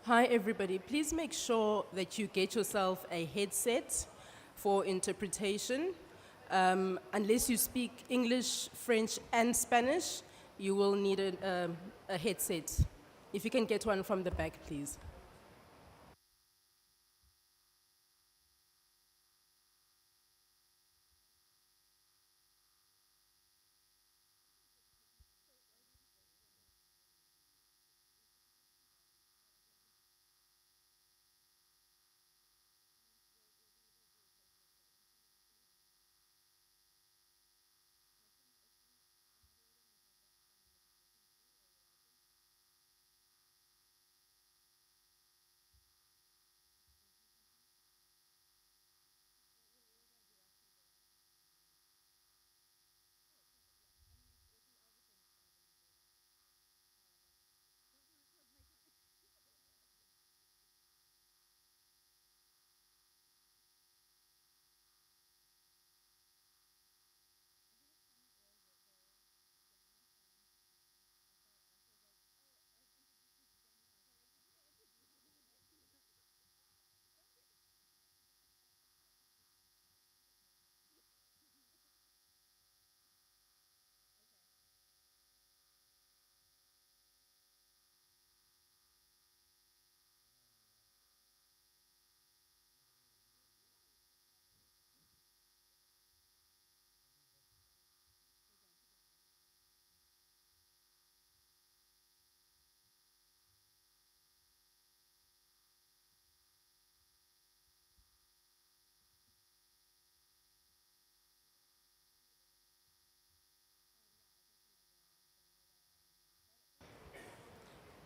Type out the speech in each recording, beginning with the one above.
Hi, everybody. Please make sure that you get yourself a headset for interpretation. Unless you speak English, French, and Spanish, you will need a headset. If you can get one from the back, please.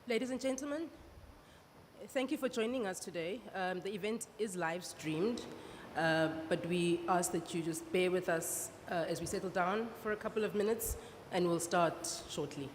Ladies and gentlemen, thank you for joining us today. The event is live streamed, but we ask that you just bear with us as we settle down for a couple of minutes, and we'll start shortly.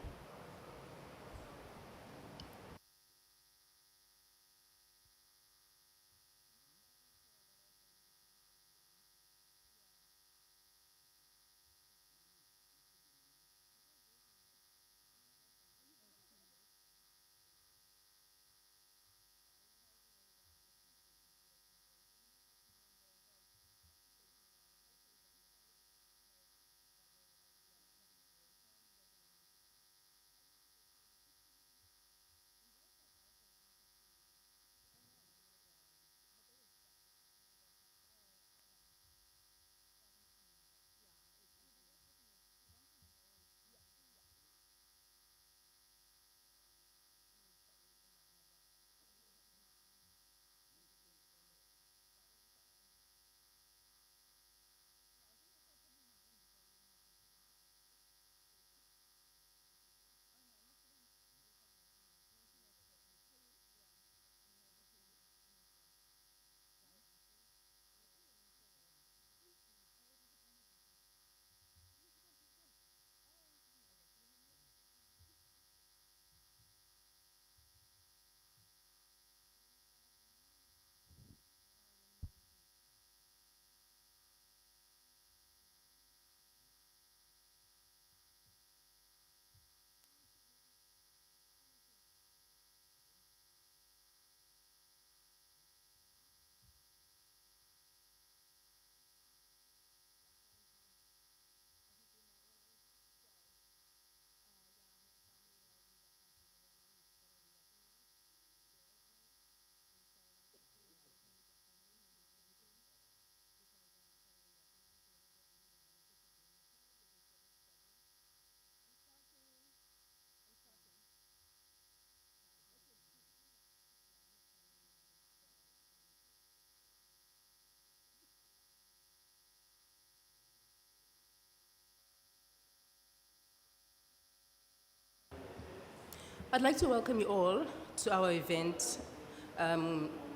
I'd like to welcome you all to our event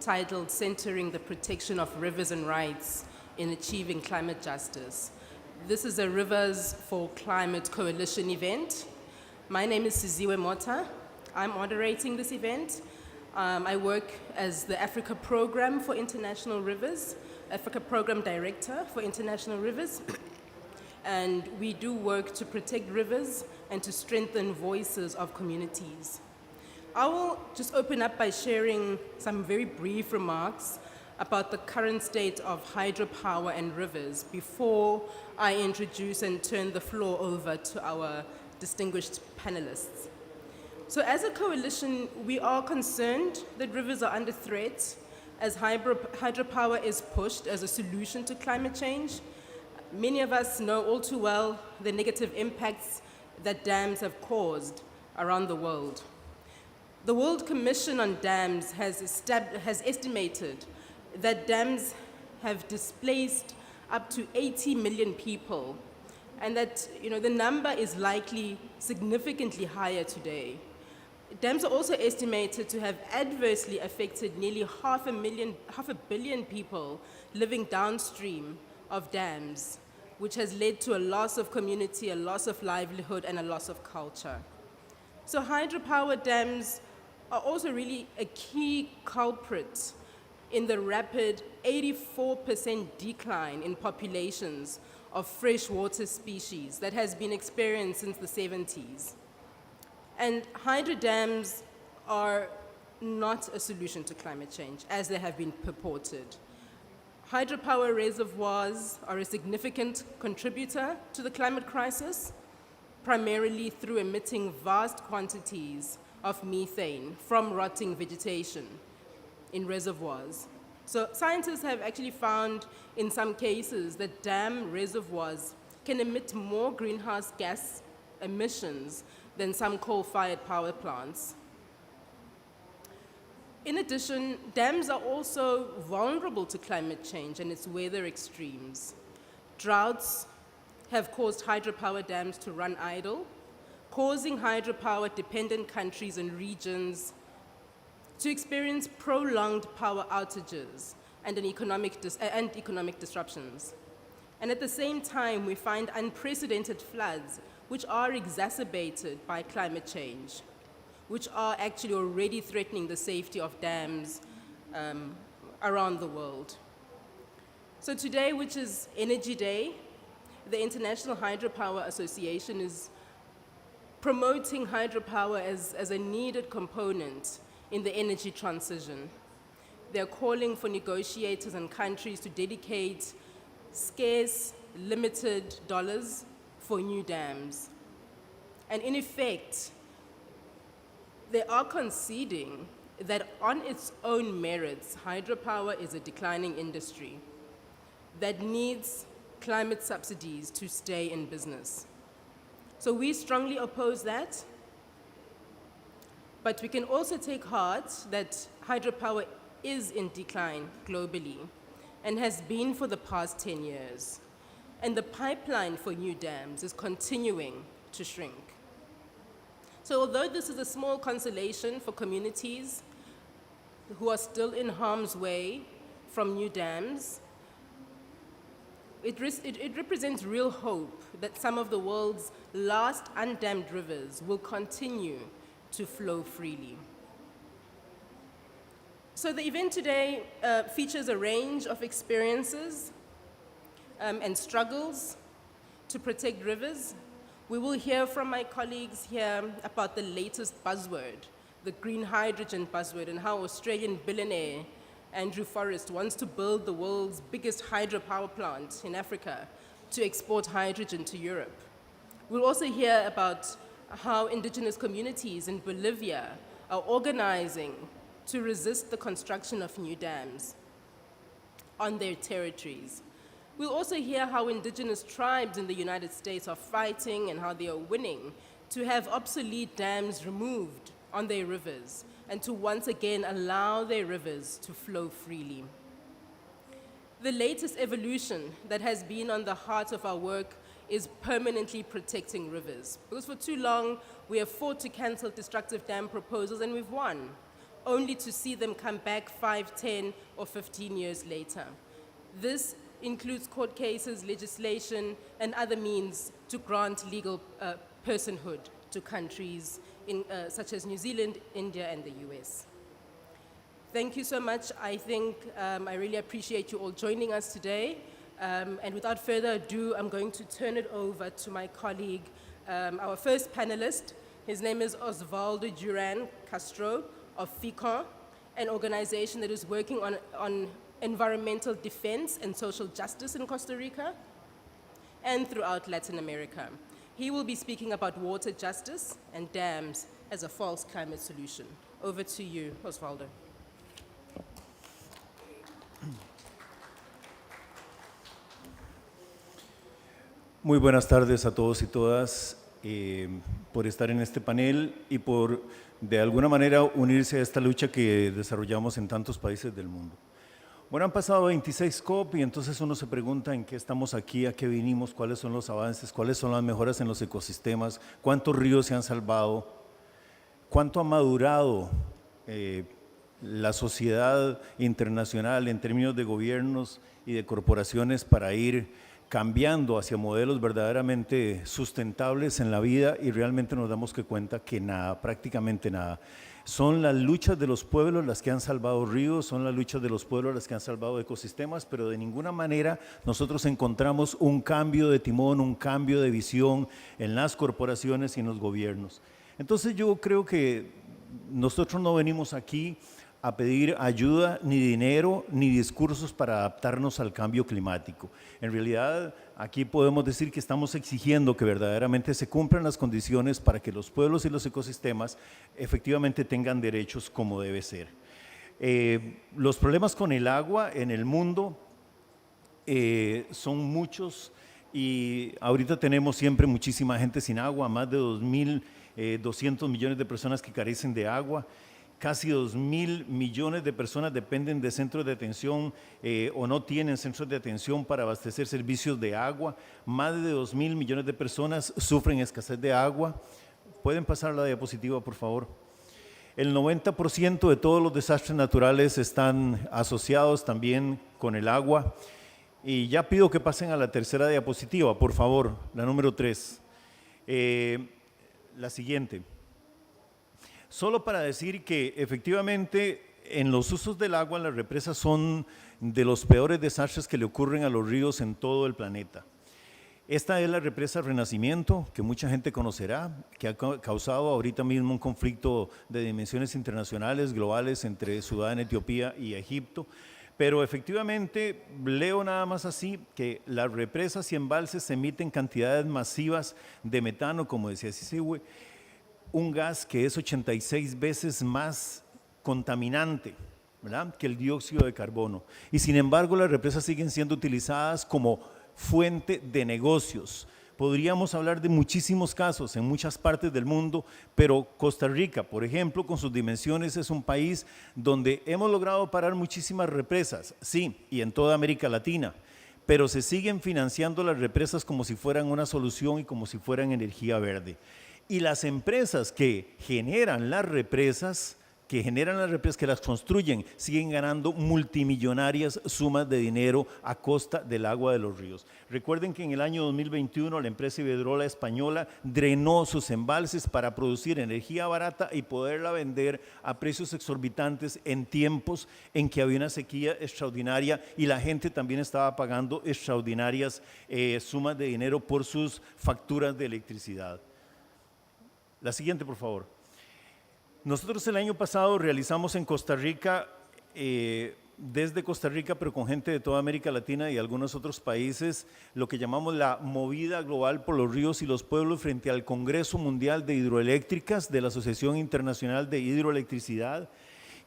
titled Centering the Protection of Rivers and Rights in Achieving Climate Justice. This is a Rivers for Climate Coalition event. My name is Siziwe Mota. I'm moderating this event. I work as the Africa Program for International Rivers, Africa Program Director for International Rivers. And we do work to protect rivers and to strengthen voices of communities. I will just open up by sharing some very brief remarks about the current state of hydropower and rivers before I introduce and turn the floor over to our distinguished panelists. So as a coalition, we are concerned that rivers are under threat as hydropower is pushed as a solution to climate change. Many of us know all too well the negative impacts that dams have caused around the world. The World Commission on Dams has estimated that dams have displaced up to 80 million people, and that the number is likely significantly higher today. Dams are also estimated to have adversely affected nearly half a billion people living downstream of dams, which has led to a loss of community, a loss of livelihood, and a loss of culture. So hydropower dams are also really a key culprit in the rapid 84% decline in populations of freshwater species that has been experienced since the 70s. And hydro dams are not a solution to climate change, as they have been purported. Hydropower reservoirs are a significant contributor to the climate crisis, primarily through emitting vast quantities of methane from rotting vegetation in reservoirs. So scientists have actually found in some cases that dam reservoirs can emit more greenhouse gas emissions than some coal-fired power plants. In addition, dams are also vulnerable to climate change and its weather extremes. Droughts have caused hydropower dams to run idle, causing hydropower-dependent countries and regions to experience prolonged power outages and economic disruptions. And at the same time, we find unprecedented floods, which are exacerbated by climate change, which are actually already threatening the safety of dams around the world. So today, which is Energy Day, the International Hydropower Association is promoting hydropower as a needed component in the energy transition. They're calling for negotiators and countries to dedicate scarce, limited dollars for new dams. And in effect, they are conceding that on its own merits, hydropower is a declining industry that needs climate subsidies to stay in business. So we strongly oppose that, but we can also take heart that hydropower is in decline globally and has been for the past 10 years. And the pipeline for new dams is continuing to shrink. So although this is a small consolation for communities who are still in harm's way from new dams, it represents real hope that some of the world's last undammed rivers will continue to flow freely. So the event today features a range of experiences and struggles to protect rivers. We will hear from my colleagues here about the latest buzzword, the green hydrogen buzzword, and how Australian billionaire Andrew Forrest wants to build the world's biggest hydropower plant in Africa to export hydrogen to Europe. We'll also hear about how indigenous communities in Bolivia are organizing to resist the construction of new dams on their territories. We'll also hear how indigenous tribes in the United States are fighting and how they are winning to have obsolete dams removed on their rivers and to once again allow their rivers to flow freely. The latest evolution that has been on the heart of our work is permanently protecting rivers. Because for too long, we have fought to cancel destructive dam proposals and we've won, only to see them come back 5, 10, or 15 years later. This includes court cases, legislation, and other means to grant legal personhood to countries such as New Zealand, India, and the US. Thank you so much. I think I really appreciate you all joining us today. And without further ado, I'm going to turn it over to my colleague, our first panelist. His name is Osvaldo Duran, Castro of FECON, an organization that is working on environmental defense and social justice in Costa Rica and throughout Latin America. He will be speaking about water justice and dams as a false climate solution. Over to you, Osvaldo. Muy buenas tardes a todos y todas por estar en este panel y por de alguna manera unirse a esta lucha que desarrollamos en tantos países del mundo. Bueno, han pasado 26 COP y entonces uno se pregunta en qué estamos aquí, a qué vinimos, cuáles son los avances, cuáles son las mejoras en los ecosistemas, cuántos ríos se han salvado, cuánto ha madurado la sociedad internacional en términos de gobiernos y de corporaciones para ir cambiando hacia modelos verdaderamente sustentables en la vida, y realmente nos damos cuenta que nada, prácticamente nada. Son las luchas de los pueblos las que han salvado ríos, son las luchas de los pueblos las que han salvado ecosistemas, pero de ninguna manera nosotros encontramos un cambio de timón, un cambio de visión en las corporaciones y en los gobiernos. Entonces yo creo que nosotros no venimos aquí a pedir ayuda, ni dinero, ni discursos para adaptarnos al cambio climático. En realidad, aquí podemos decir que estamos exigiendo que verdaderamente se cumplan las condiciones para que los pueblos y los ecosistemas efectivamente tengan derechos como debe ser. Los problemas con el agua en el mundo son muchos y ahorita tenemos siempre muchísima gente sin agua, más de 2.200 millones de personas que carecen de agua. Casi 2.000 millones de personas dependen de centros de atención o no tienen centros de atención para abastecer servicios de agua. Más de 2.000 millones de personas sufren escasez de agua. ¿Pueden pasar la diapositiva, por favor? El 90% de todos los desastres naturales están asociados también con el agua. Y ya pido que pasen a la tercera diapositiva, por favor, la número 3. La siguiente. Solo para decir que efectivamente en los usos del agua las represas son de los peores desastres que le ocurren a los ríos en todo el planeta. Esta es la represa Renacimiento, que mucha gente conocerá, que ha causado ahorita mismo un conflicto de dimensiones internacionales, globales, entre Sudán, Etiopía y Egipto. Pero efectivamente leo nada más así que las represas y embalses emiten cantidades masivas de metano, como decía Siziwe, un gas que es 86 veces más contaminante, ¿verdad?, que el dióxido de carbono. Y sin embargo, las represas siguen siendo utilizadas como fuente de negocios. Podríamos hablar de muchísimos casos en muchas partes del mundo, pero Costa Rica, por ejemplo, con sus dimensiones, es un país donde hemos logrado parar muchísimas represas, sí, y en toda América Latina, pero se siguen financiando las represas como si fueran una solución y como si fueran energía verde. Y las empresas que generan las represas, que las construyen, siguen ganando multimillonarias sumas de dinero a costa del agua de los ríos. Recuerden que en el año 2021 la empresa Iberdrola española drenó sus embalses para producir energía barata y poderla vender a precios exorbitantes en tiempos en que había una sequía extraordinaria y la gente también estaba pagando extraordinarias sumas de dinero por sus facturas de electricidad. La siguiente, por favor. Nosotros el año pasado realizamos en Costa Rica, desde Costa Rica, pero con gente de toda América Latina y algunos otros países, lo que llamamos la movida global por los ríos y los pueblos frente al Congreso Mundial de Hidroeléctricas de la Asociación Internacional de Hidroelectricidad.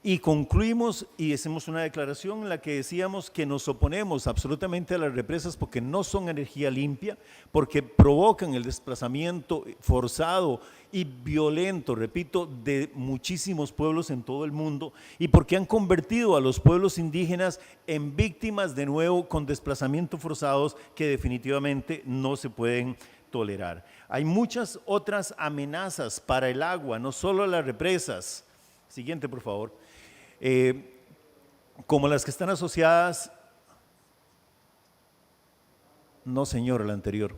Y concluimos y hicimos una declaración en la que decíamos que nos oponemos absolutamente a las represas porque no son energía limpia, porque provocan el desplazamiento forzado y violento, repito, de muchísimos pueblos en todo el mundo y porque han convertido a los pueblos indígenas en víctimas de nuevo con desplazamientos forzados que definitivamente no se pueden tolerar. Hay muchas otras amenazas para el agua, no solo las represas. Siguiente, por favor. Como las que están asociadas, no señor, la anterior,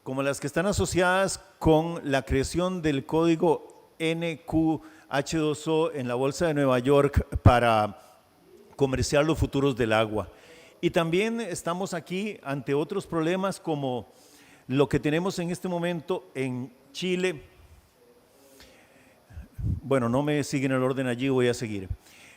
como las que están asociadas con la creación del código NQH2O en la Bolsa de Nueva York para comerciar los futuros del agua. Y también estamos aquí ante otros problemas como lo que tenemos en este momento en Chile. Bueno, no me siguen el orden allí, voy a seguir.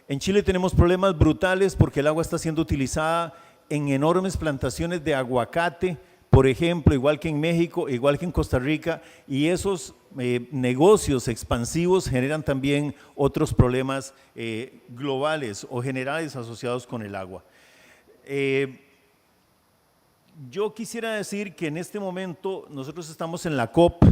En Chile tenemos problemas brutales porque el agua está siendo utilizada en enormes plantaciones de aguacate, por ejemplo, igual que en México, igual que en Costa Rica, y esos negocios expansivos generan también otros problemas globales o generales asociados con el agua. Yo quisiera decir que en este momento nosotros estamos en la COP,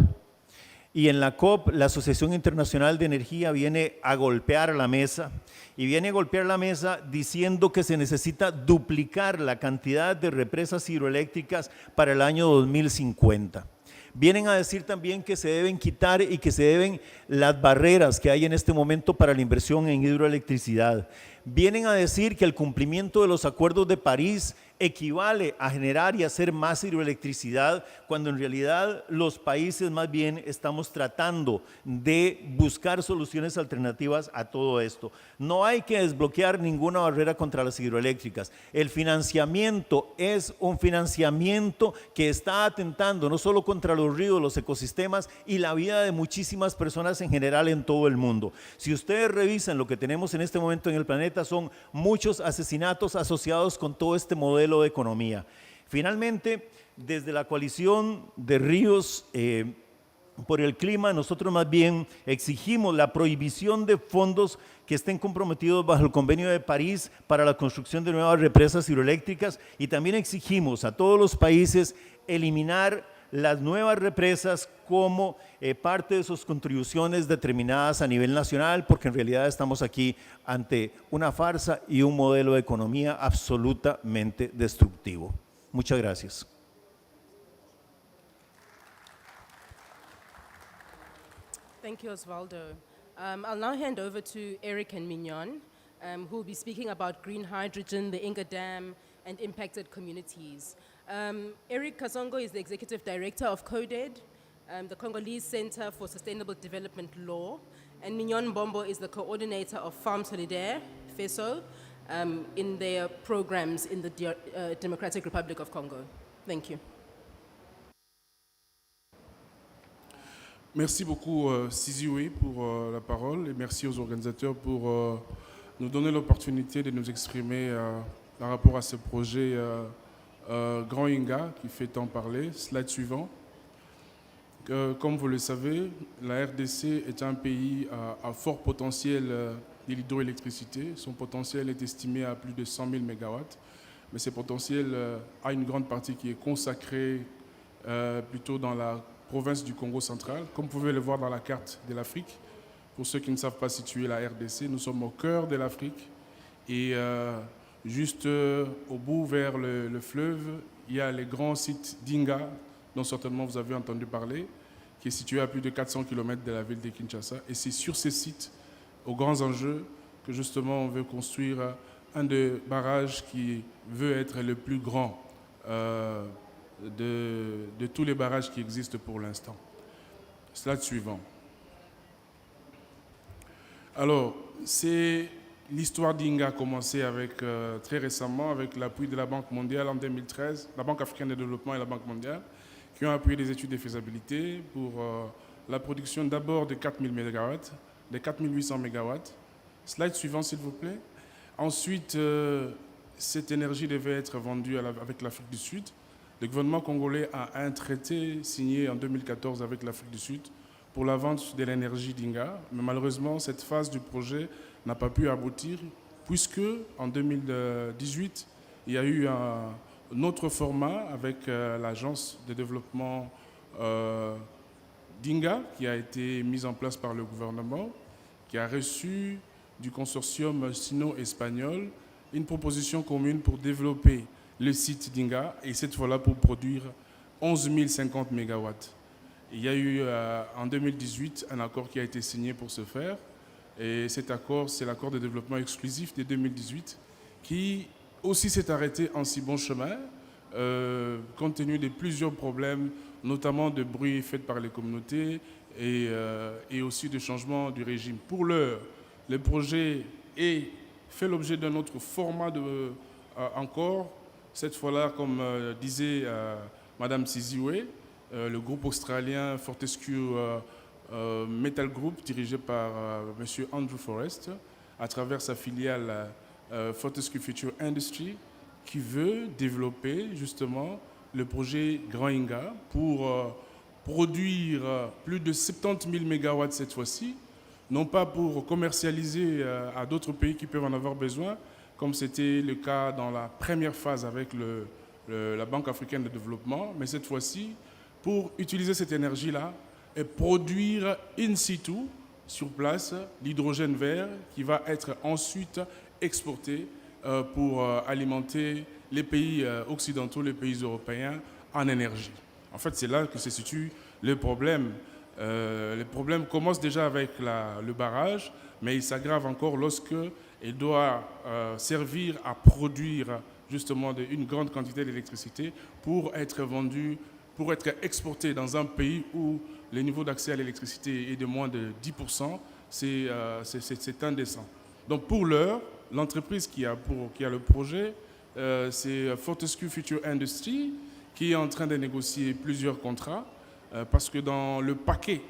y en la COP, la Asociación Internacional de Energía viene a golpear la mesa y viene a golpear la mesa diciendo que se necesita duplicar la cantidad de represas hidroeléctricas para el año 2050. Vienen a decir también que se deben quitar y que se deben las barreras que hay en este momento para la inversión en hidroelectricidad. Vienen a decir que el cumplimiento de los acuerdos de París equivale a generar y hacer más hidroelectricidad, cuando en realidad los países más bien estamos tratando de buscar soluciones alternativas a todo esto. No hay que desbloquear ninguna barrera contra las hidroeléctricas. El financiamiento es un financiamiento que está atentando no solo contra los ríos, los ecosistemas y la vida de muchísimas personas en general en todo el mundo. Si ustedes revisan lo que tenemos en este momento en el planeta, son muchos asesinatos asociados con todo este modelo de economía. Finalmente, desde la coalición de Rios por el clima, nosotros más bien exigimos la prohibición de fondos que estén comprometidos bajo el Convenio de París para la construcción de nuevas represas hidroeléctricas, y también exigimos a todos los países eliminar las nuevas represas como parte de sus contribuciones determinadas a nivel nacional, porque en realidad estamos aquí ante una farsa y un modelo de economía absolutamente destructivo. Muchas gracias. Thank you, Osvaldo. I'll now hand over to Eric and Mignonne, who will be speaking about green hydrogen, the Inga Dam, and impacted communities. Eric Kasongo is the Executive Director of CODED, the Congolese Center for Sustainable Development Law, and Mignonne Mbombo is the Coordinator of Femmes, Solidaires, FECON, in their programs in the Democratic Republic of Congo. Thank you. Merci beaucoup Siziwe pour la parole, et merci aux organisateurs pour nous donner l'opportunité de nous exprimer par rapport à ce projet Grand Inga qui fait tant parler. Slide suivant. Comme vous le savez, la RDC est un pays à fort potentiel de l'hydroélectricité. Son potentiel est estimé à plus de 100 000 MW, mais ce potentiel a une grande partie qui est consacrée plutôt dans la province du Congo central. Comme vous pouvez le voir dans la carte de l'Afrique, pour ceux qui ne savent pas situer la RDC, nous sommes au cœur de l'Afrique, et juste au bout vers le fleuve, il y a les grands sites d'Inga, dont certainement vous avez entendu parler, qui est situé à plus de 400 km de la ville de Kinshasa. Et c'est sur ces sites, aux grands enjeux, que justement on veut construire un des barrages qui veut être le plus grand de tous les barrages qui existent pour l'instant. Slide suivant. Alors, c'est l'histoire d'Inga a commencé avec, très récemment avec l'appui de la Banque mondiale en 2013, la Banque africaine de développement et la Banque mondiale, qui ont appuyé des études de faisabilité pour la production d'abord de 4000 MW, de 4800 MW. Slide suivant, s'il vous plaît. Ensuite, cette énergie devait être vendue avec l'Afrique du Sud. Le gouvernement congolais a un traité signé en 2014 avec l'Afrique du Sud pour la vente de l'énergie d'Inga, mais malheureusement, cette phase du projet n'a pas pu aboutir, puisque en 2018, il y a eu un autre format avec l'agence de développement d'Inga qui a été mise en place par le gouvernement, qui a reçu du consortium sino-espagnol une proposition commune pour développer le site d'Inga, et cette fois-là pour produire 11 050 MW. Il y a eu en 2018 un accord qui a été signé pour ce faire, et cet accord, c'est l'accord de développement exclusif de 2018, qui aussi s'est arrêté en si bon chemin, compte tenu de plusieurs problèmes, notamment de bruit fait par les communautés et aussi de changement du régime. Pour l'heure, le projet fait l'objet d'un autre format encore. Cette fois-là, comme disait Madame Siziwe, le groupe australien Fortescue Metal Group, dirigé par M. Andrew Forrest, à travers sa filiale Fortescue Future Industry, qui veut développer justement le projet Grand Inga pour produire plus de 70 000 MW cette fois-ci, non pas pour commercialiser à d'autres pays qui peuvent en avoir besoin, comme c'était le cas dans la première phase avec la Banque africaine de développement, mais cette fois-ci, pour utiliser cette énergie-là et produire in situ, sur place, l'hydrogène vert qui va être ensuite exporté pour alimenter les pays occidentaux, les pays européens en énergie. En fait, c'est là que se situe le problème. Le problème commence déjà avec le barrage, mais il s'aggrave encore lorsqu'il doit servir à produire justement une grande quantité d'électricité pour être vendu, pour être exporté dans un pays où le niveau d'accès à l'électricité est de moins de 10%, c'est indécent. Donc pour l'heure, l'entreprise qui a le projet, c'est Fortescue Future Industry, qui est en train de négocier plusieurs contrats, parce que dans le paquet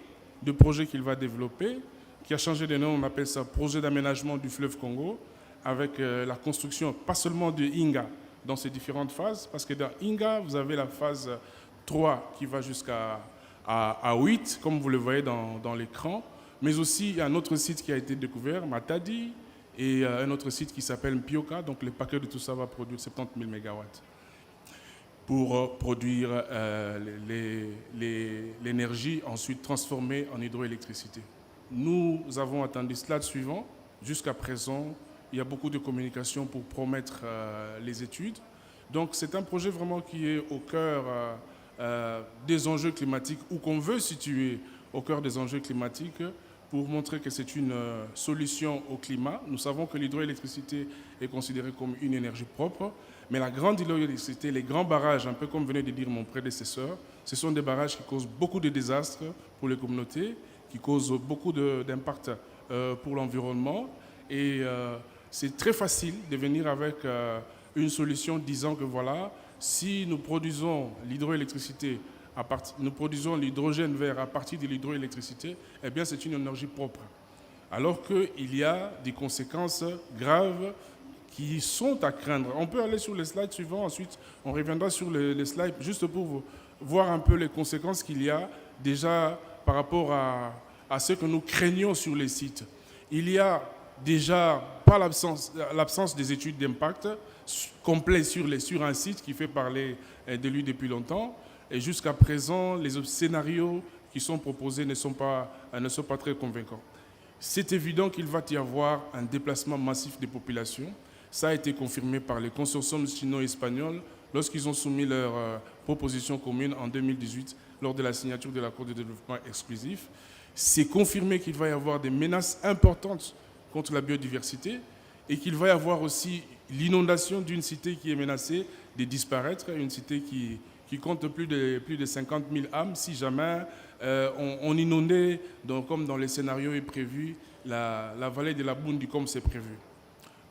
de projets qu'il va développer, qui a changé de nom, on appelle ça projet d'aménagement du fleuve Congo, avec la construction pas seulement de Inga dans ses différentes phases, parce que dans Inga, vous avez la phase 3 qui va jusqu'à 8, comme vous le voyez dans l'écran, mais aussi il y a un autre site qui a été découvert, Matadi, et un autre site qui s'appelle Mpioka, donc le paquet de tout ça va produire 70 000 MW pour produire l'énergie ensuite transformée en hydroélectricité. Nous avons attendu slide suivant. Jusqu'à présent, il y a beaucoup de communication pour promettre les études. Donc c'est un projet vraiment qui est au cœur des enjeux climatiques, ou qu'on veut situer au cœur des enjeux climatiques, pour montrer que c'est une solution au climat. Nous savons que l'hydroélectricité est considérée comme une énergie propre, mais la grande hydroélectricité, les grands barrages, un peu comme venait de dire mon prédécesseur, ce sont des barrages qui causent beaucoup de désastres pour les communautés, qui causent beaucoup d'impact pour l'environnement. Et c'est très facile de venir avec une solution disant que voilà, si nous produisons l'hydroélectricité, nous produisons l'hydrogène vert à partir de l'hydroélectricité, eh bien c'est une énergie propre. Alors qu'il y a des conséquences graves qui sont à craindre. On peut aller sur les slides suivants, ensuite on reviendra sur les slides juste pour voir un peu les conséquences qu'il y a déjà par rapport à ce que nous craignons sur les sites. Il y a déjà pas l'absence des études d'impact complètes sur un site qui fait parler de lui depuis longtemps. Et jusqu'à présent, les scénarios qui sont proposés ne sont pas très convaincants. C'est évident qu'il va y avoir un déplacement massif des populations. Ça a été confirmé par les consortiums chino-espagnols lorsqu'ils ont soumis leur proposition commune en 2018 lors de la signature de l'accord de développement exclusif. C'est confirmé qu'il va y avoir des menaces importantes contre la biodiversité et qu'il va y avoir aussi l'inondation d'une cité qui est menacée de disparaître, une cité qui compte plus de 50 000 âmes si jamais on inondait, comme dans les scénarios est prévu, la vallée de la Bundi comme c'est prévu.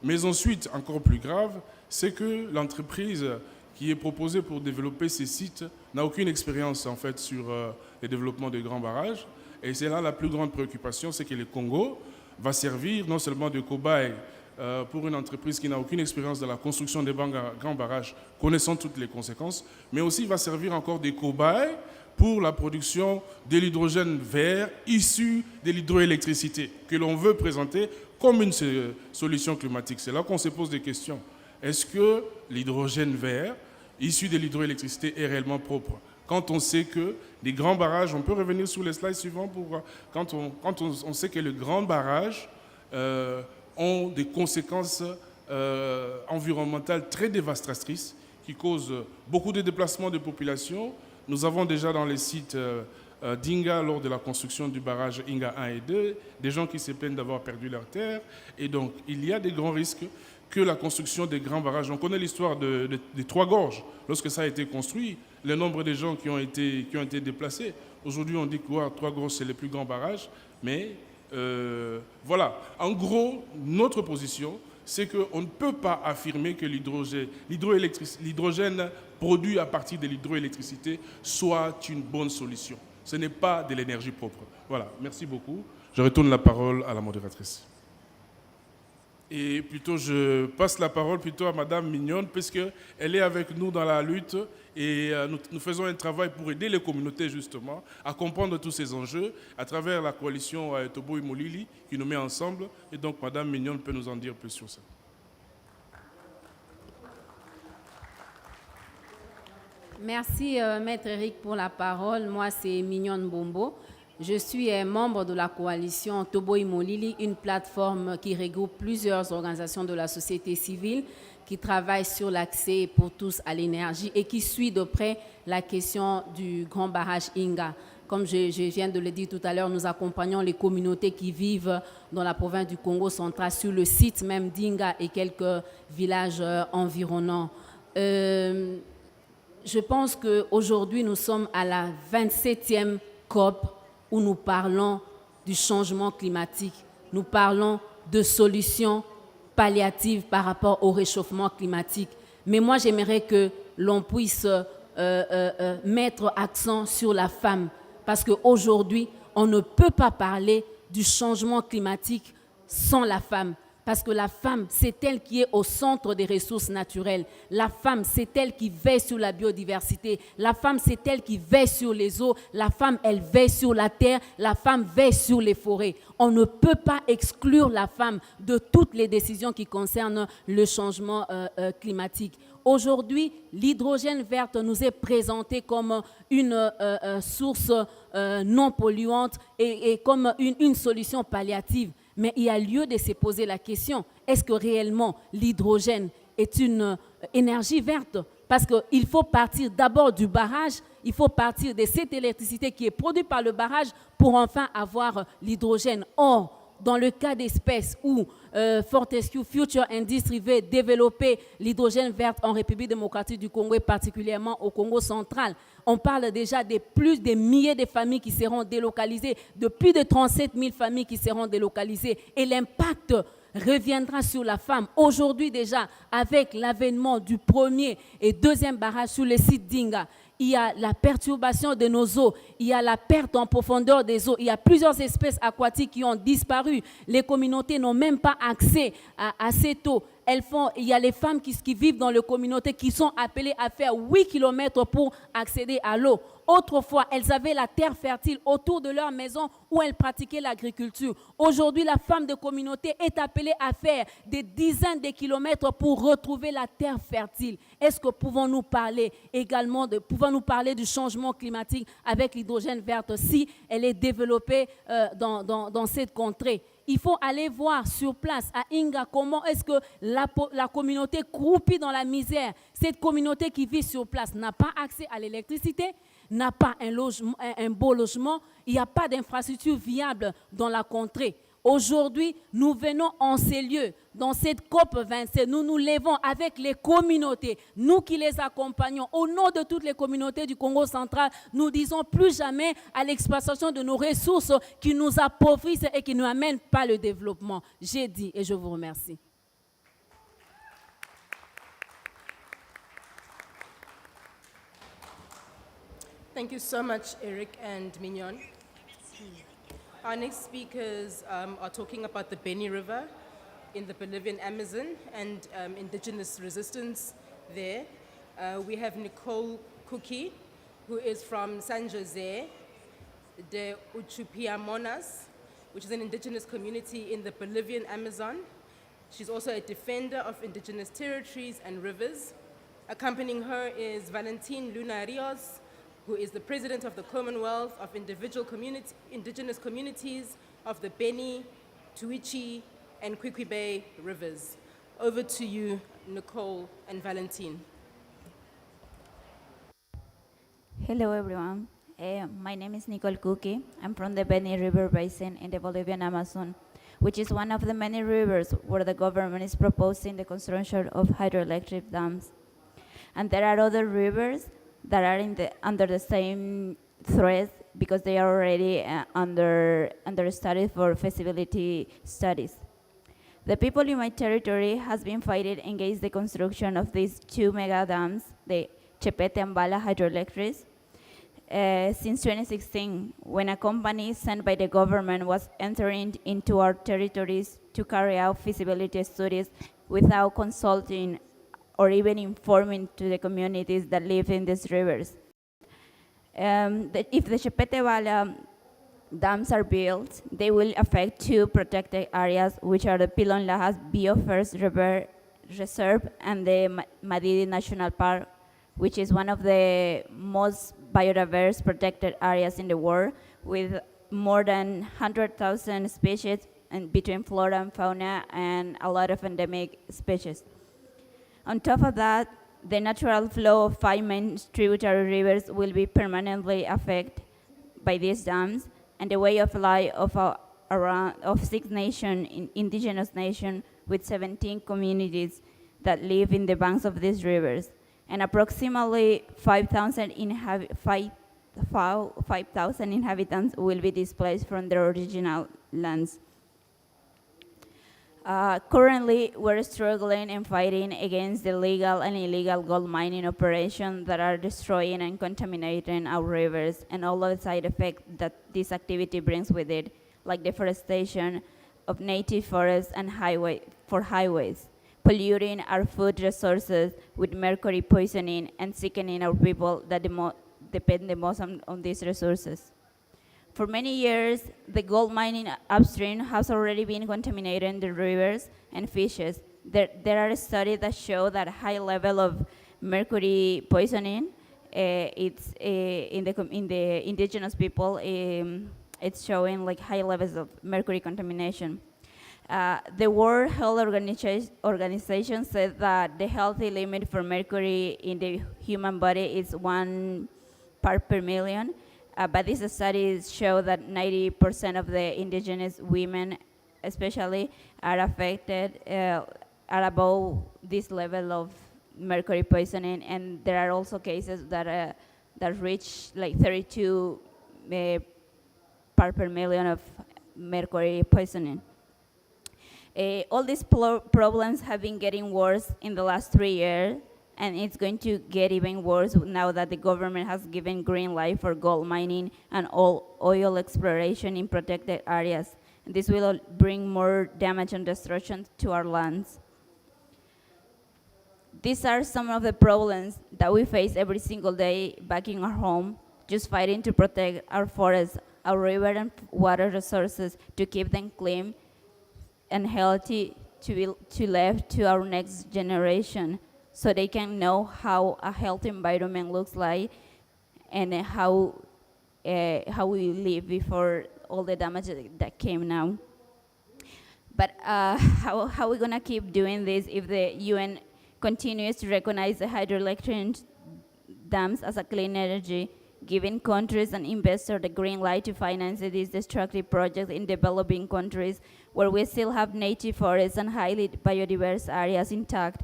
Mais ensuite, encore plus grave, c'est que l'entreprise qui est proposée pour développer ces sites n'a aucune expérience en fait sur le développement de grands barrages. Et c'est là la plus grande préoccupation, c'est que le Congo va servir non seulement de cobaye pour une entreprise qui n'a aucune expérience dans la construction des grands barrages, connaissant toutes les conséquences, mais aussi va servir encore de cobaye pour la production de l'hydrogène vert issu de l'hydroélectricité, que l'on veut présenter comme une solution climatique. C'est là qu'on se pose des questions. Est-ce que l'hydrogène vert issu de l'hydroélectricité est réellement propre? Quand on sait que les grands barrages, on peut revenir sur les slides suivants, quand on sait que les grands barrages ont des conséquences environnementales très dévastatrices qui causent beaucoup de déplacements de population. Nous avons déjà dans les sites d'Inga, lors de la construction du barrage Inga 1 et 2, des gens qui se plaignent d'avoir perdu leur terre. Et donc, il y a des grands risques que la construction des grands barrages. On connaît l'histoire des Trois Gorges. Lorsque ça a été construit, le nombre de gens qui ont été déplacés. Aujourd'hui, on dit que Trois Gorges, c'est le plus grand barrage. Mais voilà. En gros, notre position, c'est qu'on ne peut pas affirmer que l'hydrogène produit à partir de l'hydroélectricité soit une bonne solution. Ce n'est pas de l'énergie propre. Voilà, merci beaucoup. Je retourne la parole à la modératrice. Et plutôt, je passe la parole plutôt à Madame Mignonne, puisqu'elle est avec nous dans la lutte et nous faisons un travail pour aider les communautés justement à comprendre tous ces enjeux à travers la coalition Tobo Imolili qui nous met ensemble. Et donc, Madame Mignonne peut nous en dire plus sur ça. Merci, Maître Eric, pour la parole. Moi, c'est Mignonne Mbombo. Je suis membre de la coalition Tobo Imolili, une plateforme qui regroupe plusieurs organisations de la société civile qui travaillent sur l'accès pour tous à l'énergie et qui suit de près la question du grand barrage Inga. Comme je viens de le dire tout à l'heure, nous accompagnons les communautés qui vivent dans la province du Congo central, sur le site même d'Inga et quelques villages environnants. Je pense qu'aujourd'hui, nous sommes à la 27e COP où nous parlons du changement climatique. Nous parlons de solutions palliatives par rapport au réchauffement climatique. Mais moi, j'aimerais que l'on puisse mettre accent sur la femme. Parce qu'aujourd'hui, on ne peut pas parler du changement climatique sans la femme. Parce que la femme, c'est elle qui est au centre des ressources naturelles. La femme, c'est elle qui veille sur la biodiversité. La femme, c'est elle qui veille sur les eaux. La femme, elle veille sur la terre. La femme veille sur les forêts. On ne peut pas exclure la femme de toutes les décisions qui concernent le changement climatique. Aujourd'hui, l'hydrogène vert nous est présenté comme une source non polluante et comme une solution palliative. Mais il y a lieu de se poser la question, est-ce que réellement l'hydrogène est une énergie verte? Parce qu'il faut partir d'abord du barrage, il faut partir de cette électricité qui est produite par le barrage pour enfin avoir l'hydrogène. Or, dans le cas d'espèces où Fortescue Future Industries veut développer l'hydrogène vert en République démocratique du Congo et particulièrement au Congo central, on parle déjà de plus de milliers de familles qui seront délocalisées, de plus de 37 000 familles qui seront délocalisées. Et l'impact reviendra sur la femme. Aujourd'hui déjà, avec l'avènement du premier et deuxième barrage sur le site d'Inga, il y a la perturbation de nos eaux, il y a la perte en profondeur des eaux, il y a plusieurs espèces aquatiques qui ont disparu. Les communautés n'ont même pas accès à cette eau. Il y a les femmes qui vivent dans les communautés qui sont appelées à faire 8 km pour accéder à l'eau. Autrefois, elles avaient la terre fertile autour de leur maison où elles pratiquaient l'agriculture. Aujourd'hui, la femme de communauté est appelée à faire des dizaines de kilomètres pour retrouver la terre fertile. Est-ce que pouvons-nous parler également du changement climatique avec l'hydrogène vert si elle est développée dans cette contrée? Il faut aller voir sur place à Inga comment est-ce que la communauté croupie dans la misère, cette communauté qui vit sur place n'a pas accès à l'électricité, n'a pas un beau logement, il n'y a pas d'infrastructure viable dans la contrée. Aujourd'hui, nous venons en ces lieux, dans cette COP27, nous nous levons avec les communautés, nous qui les accompagnons, au nom de toutes les communautés du Congo central, nous disons plus jamais à l'exploitation de nos ressources qui nous appauvrissent et qui ne nous amènent pas le développement. J'ai dit et je vous remercie. Thank you so much, Eric and Mignonne. Our next speakers are talking about the Beni River in the Bolivian Amazon and indigenous resistance there. We have Nicole Cuqui, who is from San Jose de Uchupiamonas, which is an indigenous community in the Bolivian Amazon. She's also a defender of indigenous territories and rivers. Accompanying her is Valentin Luna Rios, who is the president of the Commonwealth of Indigenous Communities of the Beni, Tuichi, and Cuqui Bay rivers. Over to you, Nicole and Valentin. Hello, everyone. My name is Nicole Cuqui. I'm from the Beni River Basin in the Bolivian Amazon, which is one of the many rivers where the government is proposing the construction of hydroelectric dams. And there are other rivers that are under the same threat because they are already under study for feasibility studies. The people in my territory has been fighting against the construction of these 2 mega dams, the Chepete and Bala hydroelectrics, since 2016, when a company sent by the government was entering into our territories to carry out feasibility studies without consulting or even informing to the communities that live in these rivers. If the Chepete Bala dams are built, they will affect two protected areas, which are the Pilon Lajas Biosphere Reserve and the Madidi National Park, which is one of the most biodiverse protected areas in the world, with more than 100,000 species and between flora and fauna and a lot of endemic species. On top of that, the natural flow of 5 main tributary rivers will be permanently affected by these dams, and the way of life of 6 indigenous nations with 17 communities that live in the banks of these rivers. And approximately 5,000 inhabitants will be displaced from their original lands. Currently, we're struggling and fighting against the legal and illegal gold mining operations that are destroying and contaminating our rivers and all of the side effects that this activity brings with it, like deforestation of native forests and highways, polluting our food resources with mercury poisoning and sickening our people that depend the most on these resources. For many years, the gold mining upstream has already been contaminating the rivers and fishes. There are studies that show that high level of mercury poisoning, it's in the indigenous people, it's showing like high levels of mercury contamination. The World Health Organization said that the healthy limit for mercury in the human body is 1 part per million. But these studies show that 90% of the indigenous women, especially, are affected, are above this level of mercury poisoning, and there are also cases that reach like 32 part per million of mercury poisoning. All these problems have been getting worse in the last 3 years, and it's going to get even worse now that the government has given green light for gold mining and oil exploration in protected areas. And this will bring more damage and destruction to our lands. These are some of the problems that we face every single day back in our home, just fighting to protect our forests, our river and water resources, to keep them clean and healthy to leave to our next generation, so they can know how a healthy environment looks like and how we live before all the damage that came now. But how are we gonna keep doing this if the UN continues to recognize the hydroelectric dams as a clean energy, giving countries and investors the green light to finance these destructive projects in developing countries where we still have native forests and highly biodiverse areas intact?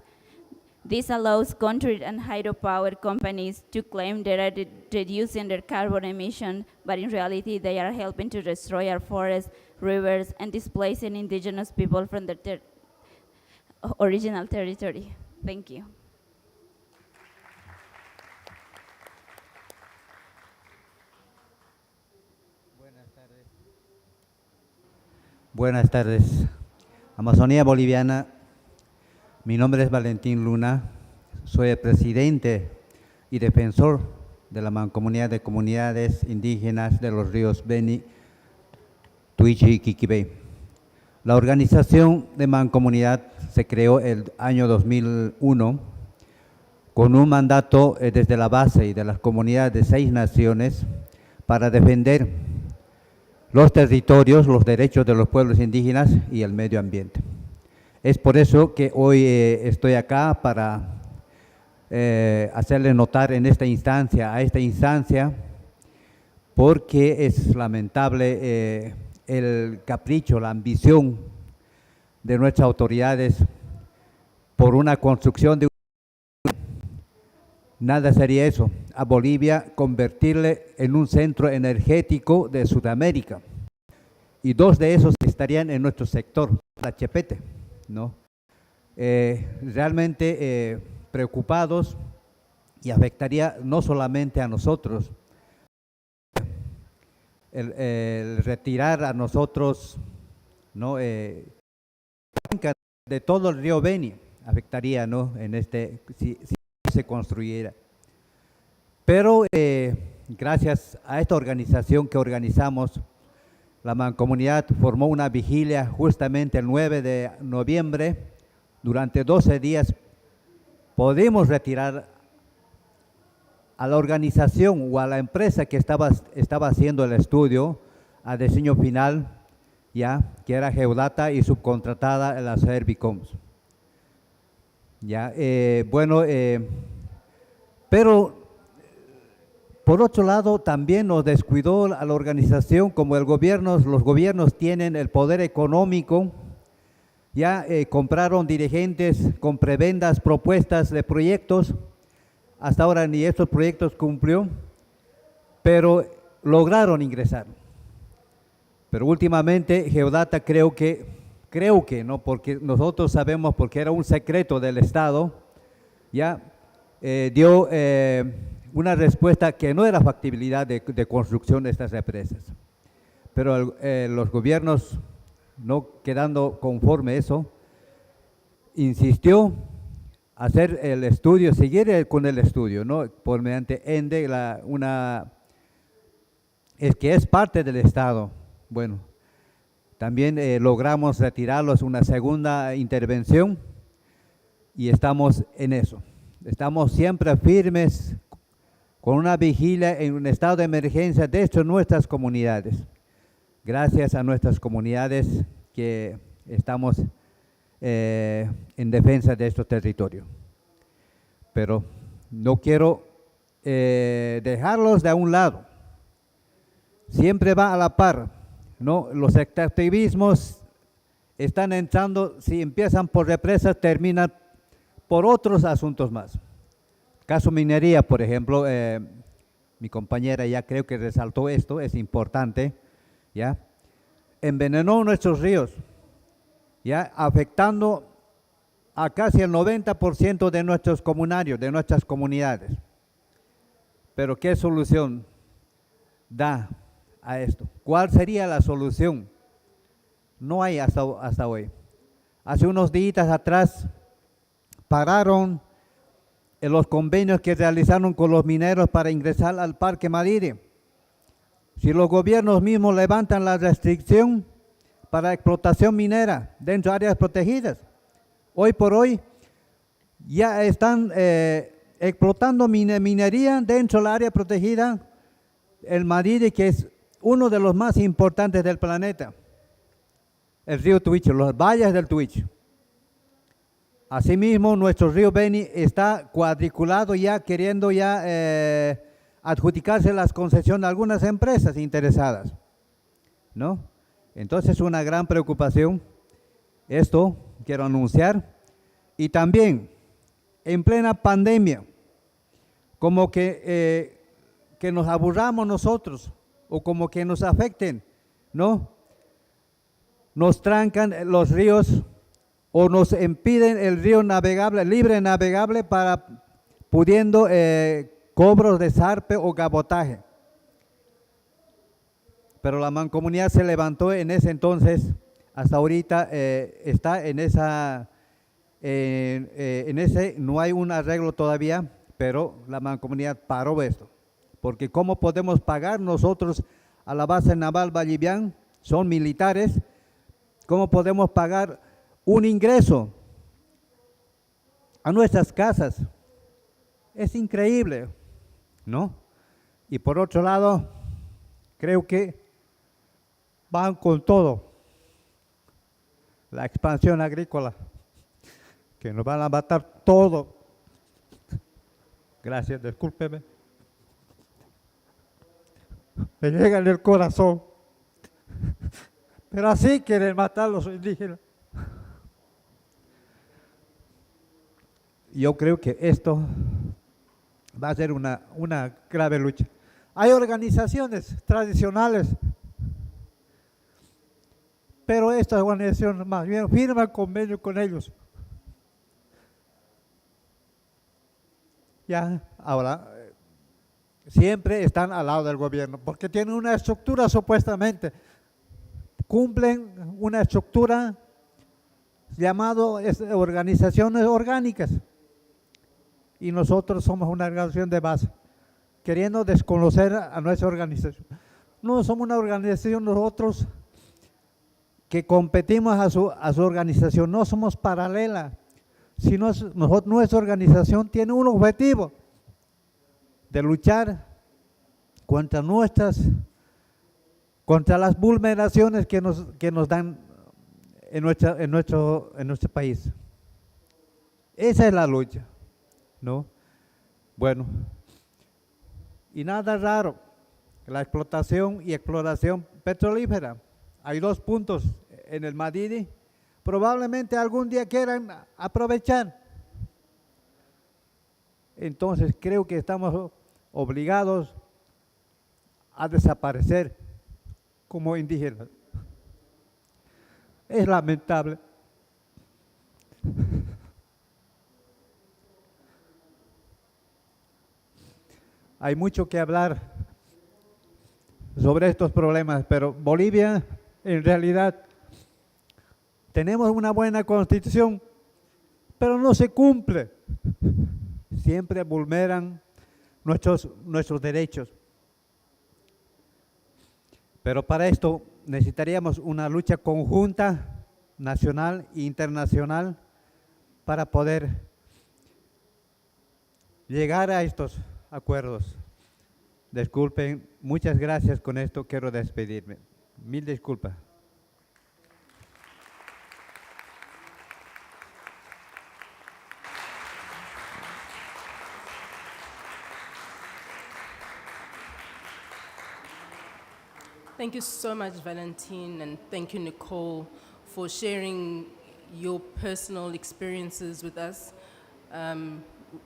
This allows countries and hydropower companies to claim they are reducing their carbon emissions, but in reality they are helping to destroy our forests, rivers, and displacing indigenous people from their original territory. Thank you. Buenas tardes. Amazonía Boliviana. Mi nombre es Valentin Luna, soy el presidente y defensor de la Mancomunidad de Comunidades Indígenas de los ríos Beni, Tuichi y Cuqui. La organización de Mancomunidad se creó el año 2001 con un mandato desde la base y de las comunidades de 6 naciones para defender los territorios, los derechos de los pueblos indígenas y el medio ambiente. Es por eso que hoy estoy acá para hacerle notar en esta instancia, porque es lamentable el capricho, la ambición de nuestras autoridades por una construcción de nada sería eso, a Bolivia convertirle en un centro energético de Sudamérica, y 2 de esos estarían en nuestro sector, la Chepete, ¿no? Realmente preocupados, y afectaría no solamente a nosotros, el retirar a nosotros, ¿no? De todo el río Beni afectaría, ¿no? Si se construyera. Pero gracias a esta organización que organizamos, la mancomunidad formó una vigilia justamente el 9 de noviembre. Durante 12 días pudimos retirar a la organización o a la empresa que estaba haciendo el estudio a diseño final, ya, que era geodata y subcontratada a la FECON. Ya, pero por otro lado también nos descuidó a la organización, como los gobiernos tienen el poder económico, ya compraron dirigentes con prebendas, propuestas de proyectos. Hasta ahora ni estos proyectos cumplió, pero lograron ingresar. Pero últimamente Geodata creo que no, porque nosotros sabemos, porque era un secreto del Estado, ya dio una respuesta que no era factibilidad de construcción de estas represas. Pero los gobiernos, no quedando conforme eso, insistió hacer el estudio, seguir con el estudio, ¿no? Por mediante ENDE, que es parte del Estado. Bueno, también logramos retirarlos una segunda intervención y estamos en eso. Estamos siempre firmes con una vigilia en un estado de emergencia de nuestras comunidades. Gracias a nuestras comunidades que estamos en defensa de estos territorios. Pero no quiero dejarlos de a un lado. Siempre va a la par, ¿no? Los extractivismos están entrando, si empiezan por represas, terminan por otros asuntos más. Caso minería, por ejemplo, mi compañera ya creo que resaltó esto, es importante, ¿ya? Envenenó nuestros ríos, ya, afectando a casi el 90% de nuestros comunarios, de nuestras comunidades. Pero ¿qué solución da a esto? ¿Cuál sería la solución? No hay hasta hoy. Hace unos días atrás pararon los convenios que realizaron con los mineros para ingresar al Parque Marítimo. Si los gobiernos mismos levantan la restricción para explotación minera dentro de áreas protegidas, hoy por hoy ya están explotando minería dentro del área protegida, el Maridi, que es uno de los más importantes del planeta, el río Twitch, los valles del Twitch. Asimismo, nuestro río Beni está cuadriculado ya, queriendo ya adjudicarse las concesiones a algunas empresas interesadas, ¿no? Entonces, una gran preocupación, esto quiero anunciar. Y también, en plena pandemia, como que nos aburramos nosotros, o como que nos afecten, ¿no? Nos trancan los ríos, o nos impiden el río navegable, libre navegable, para pudiendo cobros de zarpe o cabotaje. Pero la mancomunidad se levantó en ese entonces, hasta ahorita está en ese, no hay un arreglo todavía, pero la mancomunidad paró esto. Porque ¿cómo podemos pagar nosotros a la base naval Vallivian? Son militares. ¿Cómo podemos pagar un ingreso a nuestras casas? Es increíble, ¿no? Y por otro lado, creo que van con todo. La expansión agrícola, que nos van a matar todo. Gracias, discúlpeme. Me llega en el corazón. Pero así quieren matar a los indígenas. Yo creo que esto va a ser una grave lucha. Hay organizaciones tradicionales, pero estas organizaciones más bien firman convenio con ellos. Ya, ahora, siempre están al lado del gobierno, porque tienen una estructura supuestamente, cumplen una estructura llamado organizaciones orgánicas, y nosotros somos una organización de base, queriendo desconocer a nuestra organización. No somos una organización nosotros que competimos a su organización, no somos paralela, sino nuestra organización tiene un objetivo de luchar contra las vulneraciones que nos dan en nuestro país. Esa es la lucha, ¿no? Bueno, y nada raro, la explotación y exploración petrolífera. Hay 2 puntos en el Madidi, probablemente algún día quieran aprovechar. Entonces creo que estamos obligados a desaparecer como indígenas. Es lamentable. Hay mucho que hablar sobre estos problemas, pero Bolivia, en realidad, tenemos una buena constitución, pero no se cumple. Siempre vulneran nuestros derechos. Pero para esto necesitaríamos una lucha conjunta, nacional e internacional, para poder llegar a estos acuerdos. Disculpen, muchas gracias. Con esto quiero despedirme. Mil disculpas. Thank you so much, Valentin, and thank you, Nicole, for sharing your personal experiences with us.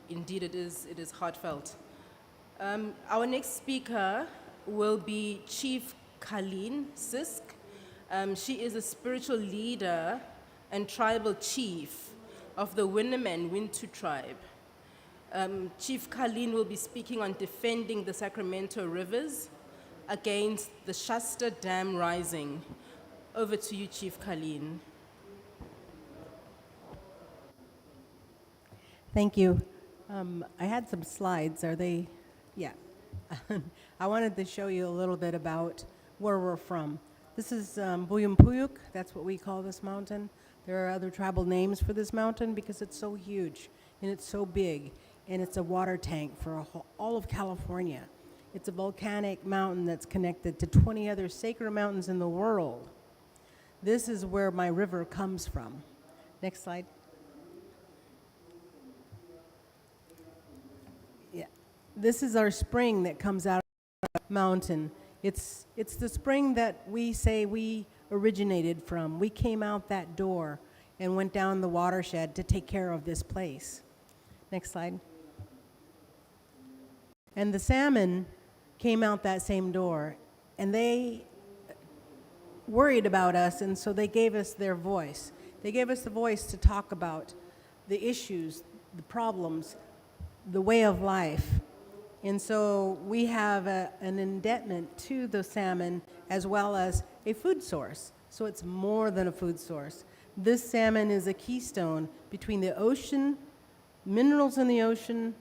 Indeed, it is heartfelt. Our next speaker will be Chief Caleen, Sisk. She is a spiritual leader and tribal chief of the Winneman Wintu tribe. Chief Caleen will be speaking on defending the Sacramento rivers against the Shasta Dam rising. Over to you, Chief Caleen. Thank you. I had some slides. Are they? Yeah. I wanted to show you a little bit about where we're from. This is Buyumpuyuk. That's what we call this mountain. There are other tribal names for this mountain because it's so huge and it's so big, and it's a water tank for all of California. It's a volcanic mountain that's connected to 20 other sacred mountains in the world. This is where my river comes from. Next slide. Yeah. This is our spring that comes out of the mountain. It's the spring that we say we originated from. We came out that door and went down the watershed to take care of this place. Next slide. And the salmon came out that same door, and they worried about us, and so they gave us their voice. They gave us the voice to talk about the issues, the problems, the way of life. And so we have an indebtment to the salmon as well as a food source. So it's more than a food source. This salmon is a keystone between the ocean, minerals in the ocean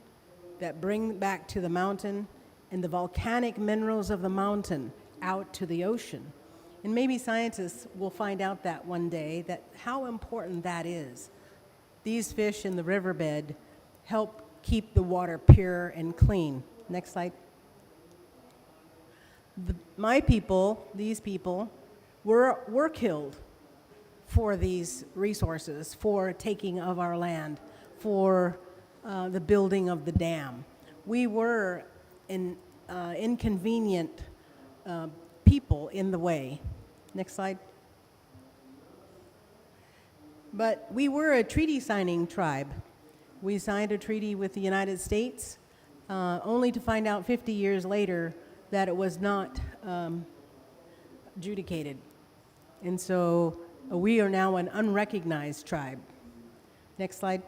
that bring back to the mountain, and the volcanic minerals of the mountain out to the ocean. And maybe scientists will find out that one day, that how important that is. These fish in the riverbed help keep the water pure and clean. Next slide. My people, these people, were killed for these resources, for taking of our land, for the building of the dam. We were inconvenient people in the way. Next slide. But we were a treaty signing tribe. We signed a treaty with the United States, only to find out 50 years later that it was not adjudicated. And so we are now an unrecognized tribe. Next slide.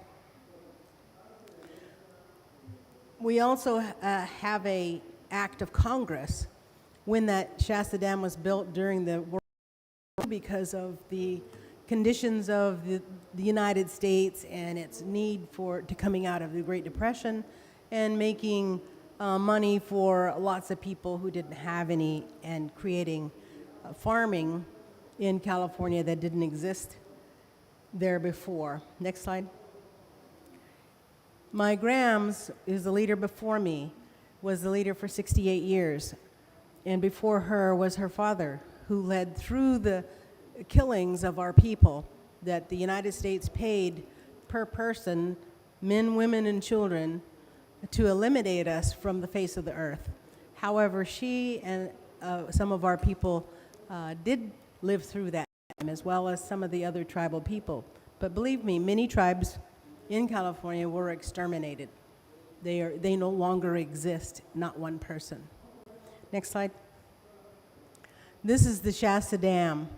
We also have a act of Congress when that Shasta Dam was built during the World War because of the conditions of the United States and its need to coming out of the Great Depression and making money for lots of people who didn't have any and creating farming in California that didn't exist there before. Next slide. My Grams is the leader before me, was the leader for 68 years. And before her was her father, who led through the killings of our people that the United States paid per person, men, women, and children, to eliminate us from the face of the earth. However, she and some of our people did live through that, as well as some of the other tribal people. But believe me, many tribes in California were exterminated. They no longer exist, not one person. Next slide. This is the Shasta Dam.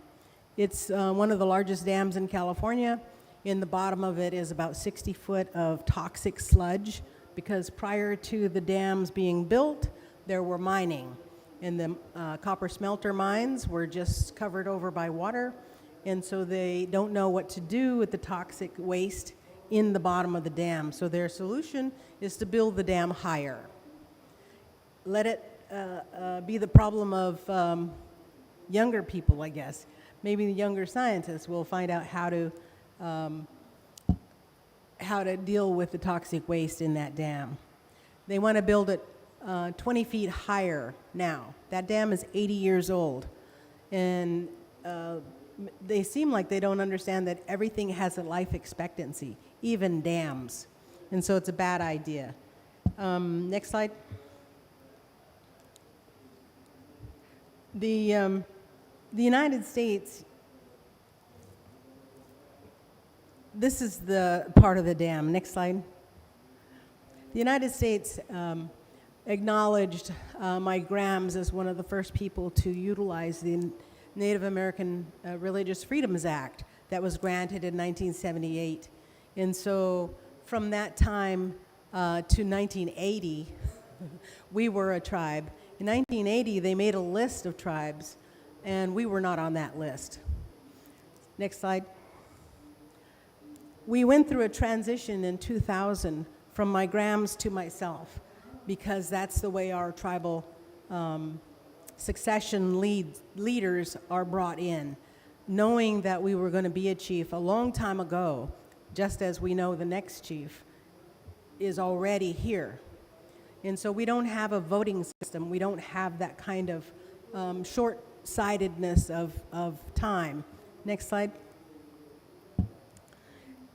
It's one of the largest dams in California. In the bottom of it is about 60 foot of toxic sludge, because prior to the dams being built, there were mining. And the copper smelter mines were just covered over by water, and so they don't know what to do with the toxic waste in the bottom of the dam. So their solution is to build the dam higher. Let it be the problem of younger people, I guess. Maybe the younger scientists will find out how to deal with the toxic waste in that dam. They want to build it 20 feet higher now. That dam is 80 years old. And they seem like they don't understand that everything has a life expectancy, even dams. And so it's a bad idea. Next slide. The United States, this is the part of the dam. Next slide. The United States acknowledged my Grams as one of the first people to utilize the Native American Religious Freedoms Act that was granted in 1978. And so from that time to 1980, we were a tribe. In 1980, they made a list of tribes, and we were not on that list. Next slide. We went through a transition in 2000 from my Grams to myself, because that's the way our tribal succession leaders are brought in, knowing that we were going to be a chief a long time ago, just as we know the next chief is already here. And so we don't have a voting system. We don't have that kind of short-sightedness of time. Next slide.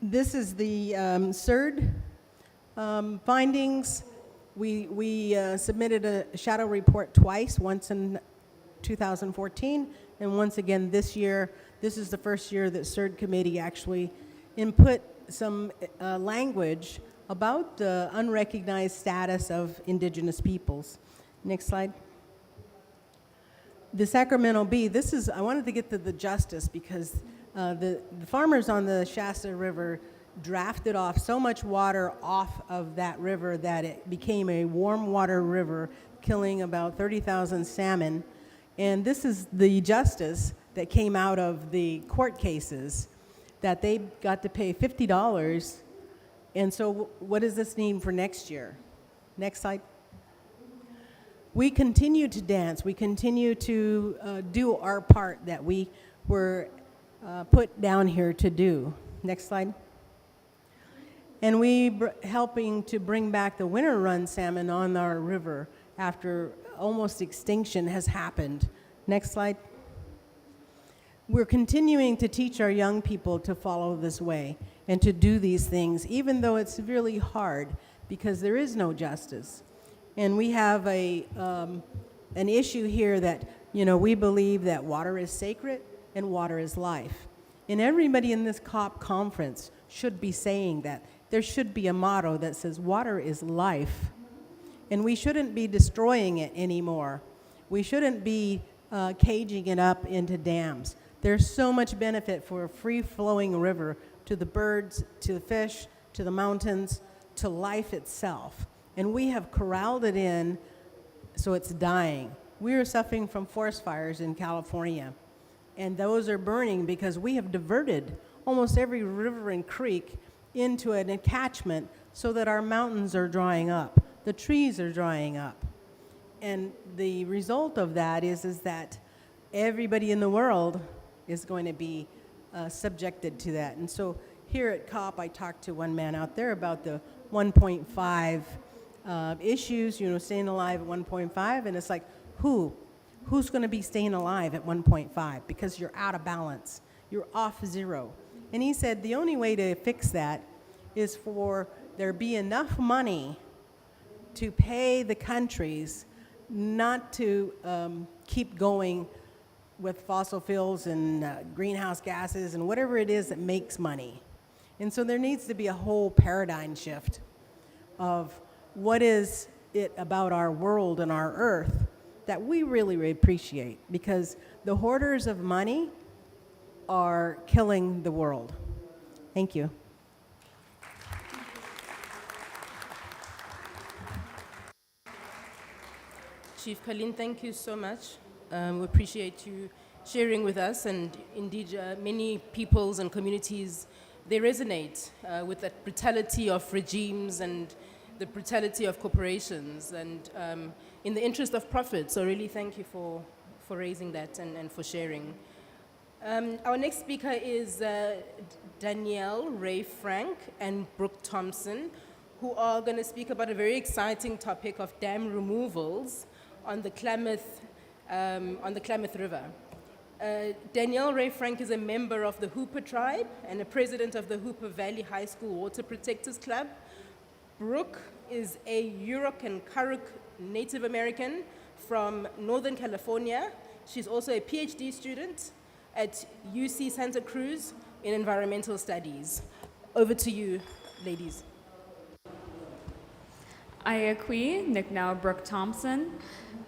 This is the CERD findings. We submitted a shadow report twice, once in 2014 and once again this year. This is the first year that CERD committee actually input some language about the unrecognized status of indigenous peoples. Next slide. The Sacramento Bee, I wanted to get to the justice because the farmers on the Shasta River drafted off so much water off of that river that it became a warm water river, killing about 30,000 salmon. And this is the justice that came out of the court cases, that they got to pay $50. And so what does this mean for next year? Next slide. We continue to dance. We continue to do our part that we were put down here to do. Next slide. And we helping to bring back the winter run salmon on our river after almost extinction has happened. Next slide. We're continuing to teach our young people to follow this way and to do these things, even though it's really hard because there is no justice. And we have an issue here that, we believe that water is sacred and water is life. And everybody in this COP conference should be saying that. There should be a motto that says water is life. And we shouldn't be destroying it anymore. We shouldn't be caging it up into dams. There's so much benefit for a free-flowing river to the birds, to the fish, to the mountains, to life itself. And we have corralled it in so it's dying. We are suffering from forest fires in California, and those are burning because we have diverted almost every river and creek into an attachment so that our mountains are drying up, the trees are drying up. And the result of that is that everybody in the world is going to be subjected to that. And so here at COP, I talked to one man out there about the 1.5 issues, you know, staying alive at 1.5, and it's like, who's going to be staying alive at 1.5? Because you're out of balance, you're off zero. And he said the only way to fix that is for there be enough money to pay the countries not to keep going with fossil fuels and greenhouse gases and whatever it is that makes money. And so there needs to be a whole paradigm shift of what is it about our world and our earth that we really appreciate, because the hoarders of money are killing the world. Thank you. Chief Caleen, thank you so much. We appreciate you sharing with us, and indeed many peoples and communities, they resonate with that brutality of regimes and the brutality of corporations, and in the interest of profit. So really thank you for raising that and for sharing. Our next speaker is Danielle Ray Frank and Brook Thompson, who are going to speak about a very exciting topic of dam removals on the Klamath River. Danielle Ray Frank is a member of the Hupa tribe and a president of the Hupa Valley High School Water Protectors Club. Brook is a Yurok and Karuk Native American from Northern California. She's also a PhD student at UC Santa Cruz in environmental studies. Over to you, ladies. Ayakwi, Nicknow Brook Thompson,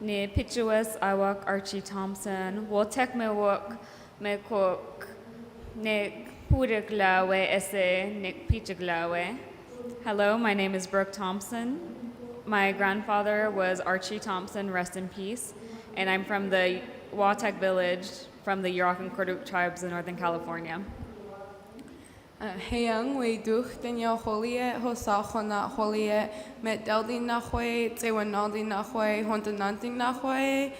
Ne Pituous, Iwak Archie Thompson, Wotek Mewok, Mekok, Nick Pudaglawe, Esse, Nick Pichaglawe. Hello, my name is Brook Thompson. My grandfather was Archie Thompson, rest in peace, and I'm from the Watek village from the Yurok and Karuk tribes in Northern California. Heyang we duch Danielle Holiet, Hosal Honat Holiet, Met Deldi Nahwe, Tewanaldi Nahwe, Hontananting Nahwe,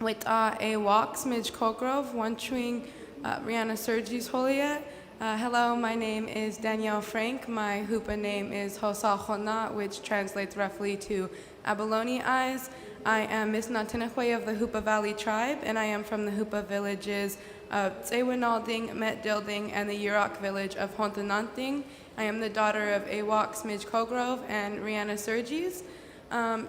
with a walks Midge Colgrove, one chewing Rihanna Sergis Holiet. Hello, my name is Danielle Frank. My Hupa name is Hosal Honat, which translates roughly to Abalone Eyes. I am Miss Natinahwe of the Hupa Valley tribe, and I am from the Hupa villages of Tsewinalding, Metdilding, and the Yurok village of Hontananting. I am the daughter of Awak Smidge Colgrove and Rihanna Sergis.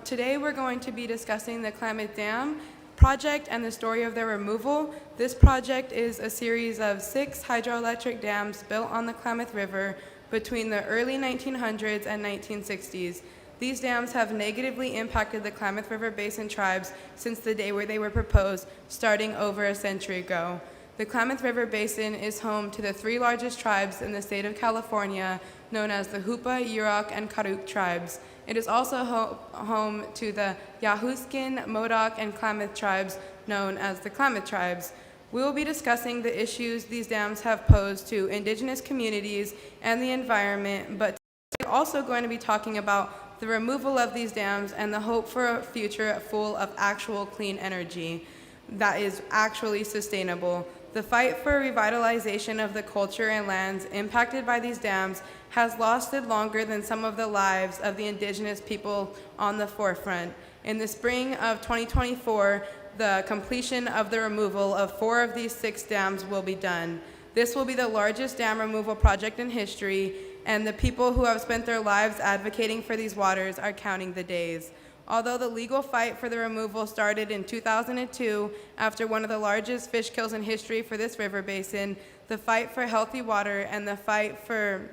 Today we're going to be discussing the Klamath Dam project and the story of their removal. This project is a series of 6 hydroelectric dams built on the Klamath River between the early 1900s and 1960s. These dams have negatively impacted the Klamath River Basin tribes since the day where they were proposed, starting over a century ago. The Klamath River Basin is home to the 3 largest tribes in the state of California, known as the Hupa, Yurok, and Karuk tribes. It is also home to the Yahuskin, Modoc, and Klamath tribes, known as the Klamath tribes. We will be discussing the issues these dams have posed to indigenous communities and the environment, but we're also going to be talking about the removal of these dams and the hope for a future full of actual clean energy that is actually sustainable. The fight for revitalization of the culture and lands impacted by these dams has lasted longer than some of the lives of the indigenous people on the forefront. In the spring of 2024, the completion of the removal of 4 of these 6 dams will be done. This will be the largest dam removal project in history, and the people who have spent their lives advocating for these waters are counting the days. Although the legal fight for the removal started in 2002 after one of the largest fish kills in history for this river basin, the fight for healthy water and the fight for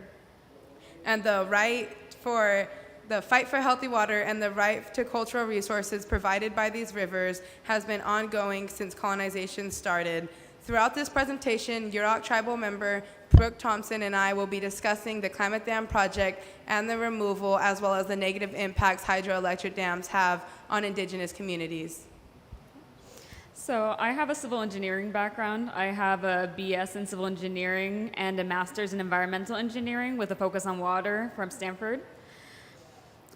healthy water and the right to cultural resources provided by these rivers has been ongoing since colonization started. Throughout this presentation, Yurok tribal member Brook, Thompson, and I will be discussing the Klamath Dam project and the removal, as well as the negative impacts hydroelectric dams have on Indigenous communities. So I have a civil engineering background. I have a BS in civil engineering and a master's in environmental engineering with a focus on water from Stanford.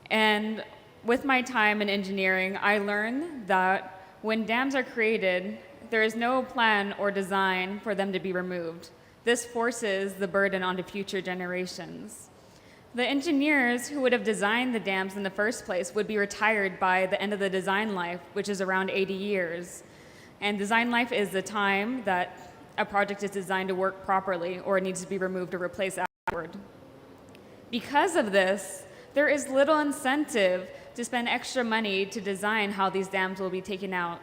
And with my time in engineering, I learned that when dams are created, there is no plan or design for them to be removed. This forces the burden onto future generations. The engineers who would have designed the dams in the first place would be retired by the end of the design life, which is around 80 years. And design life is the time that a project is designed to work properly or it needs to be removed or replaced afterward. Because of this, there is little incentive to spend extra money to design how these dams will be taken out.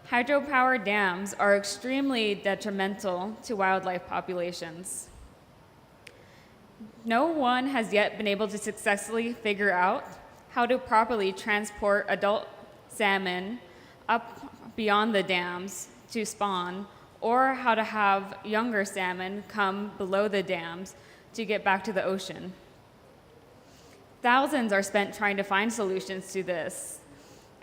Hydropower dams are extremely detrimental to wildlife populations. No one has yet been able to successfully figure out how to properly transport adult salmon up beyond the dams to spawn, or how to have younger salmon come below the dams to get back to the ocean. Thousands are spent trying to find solutions to this,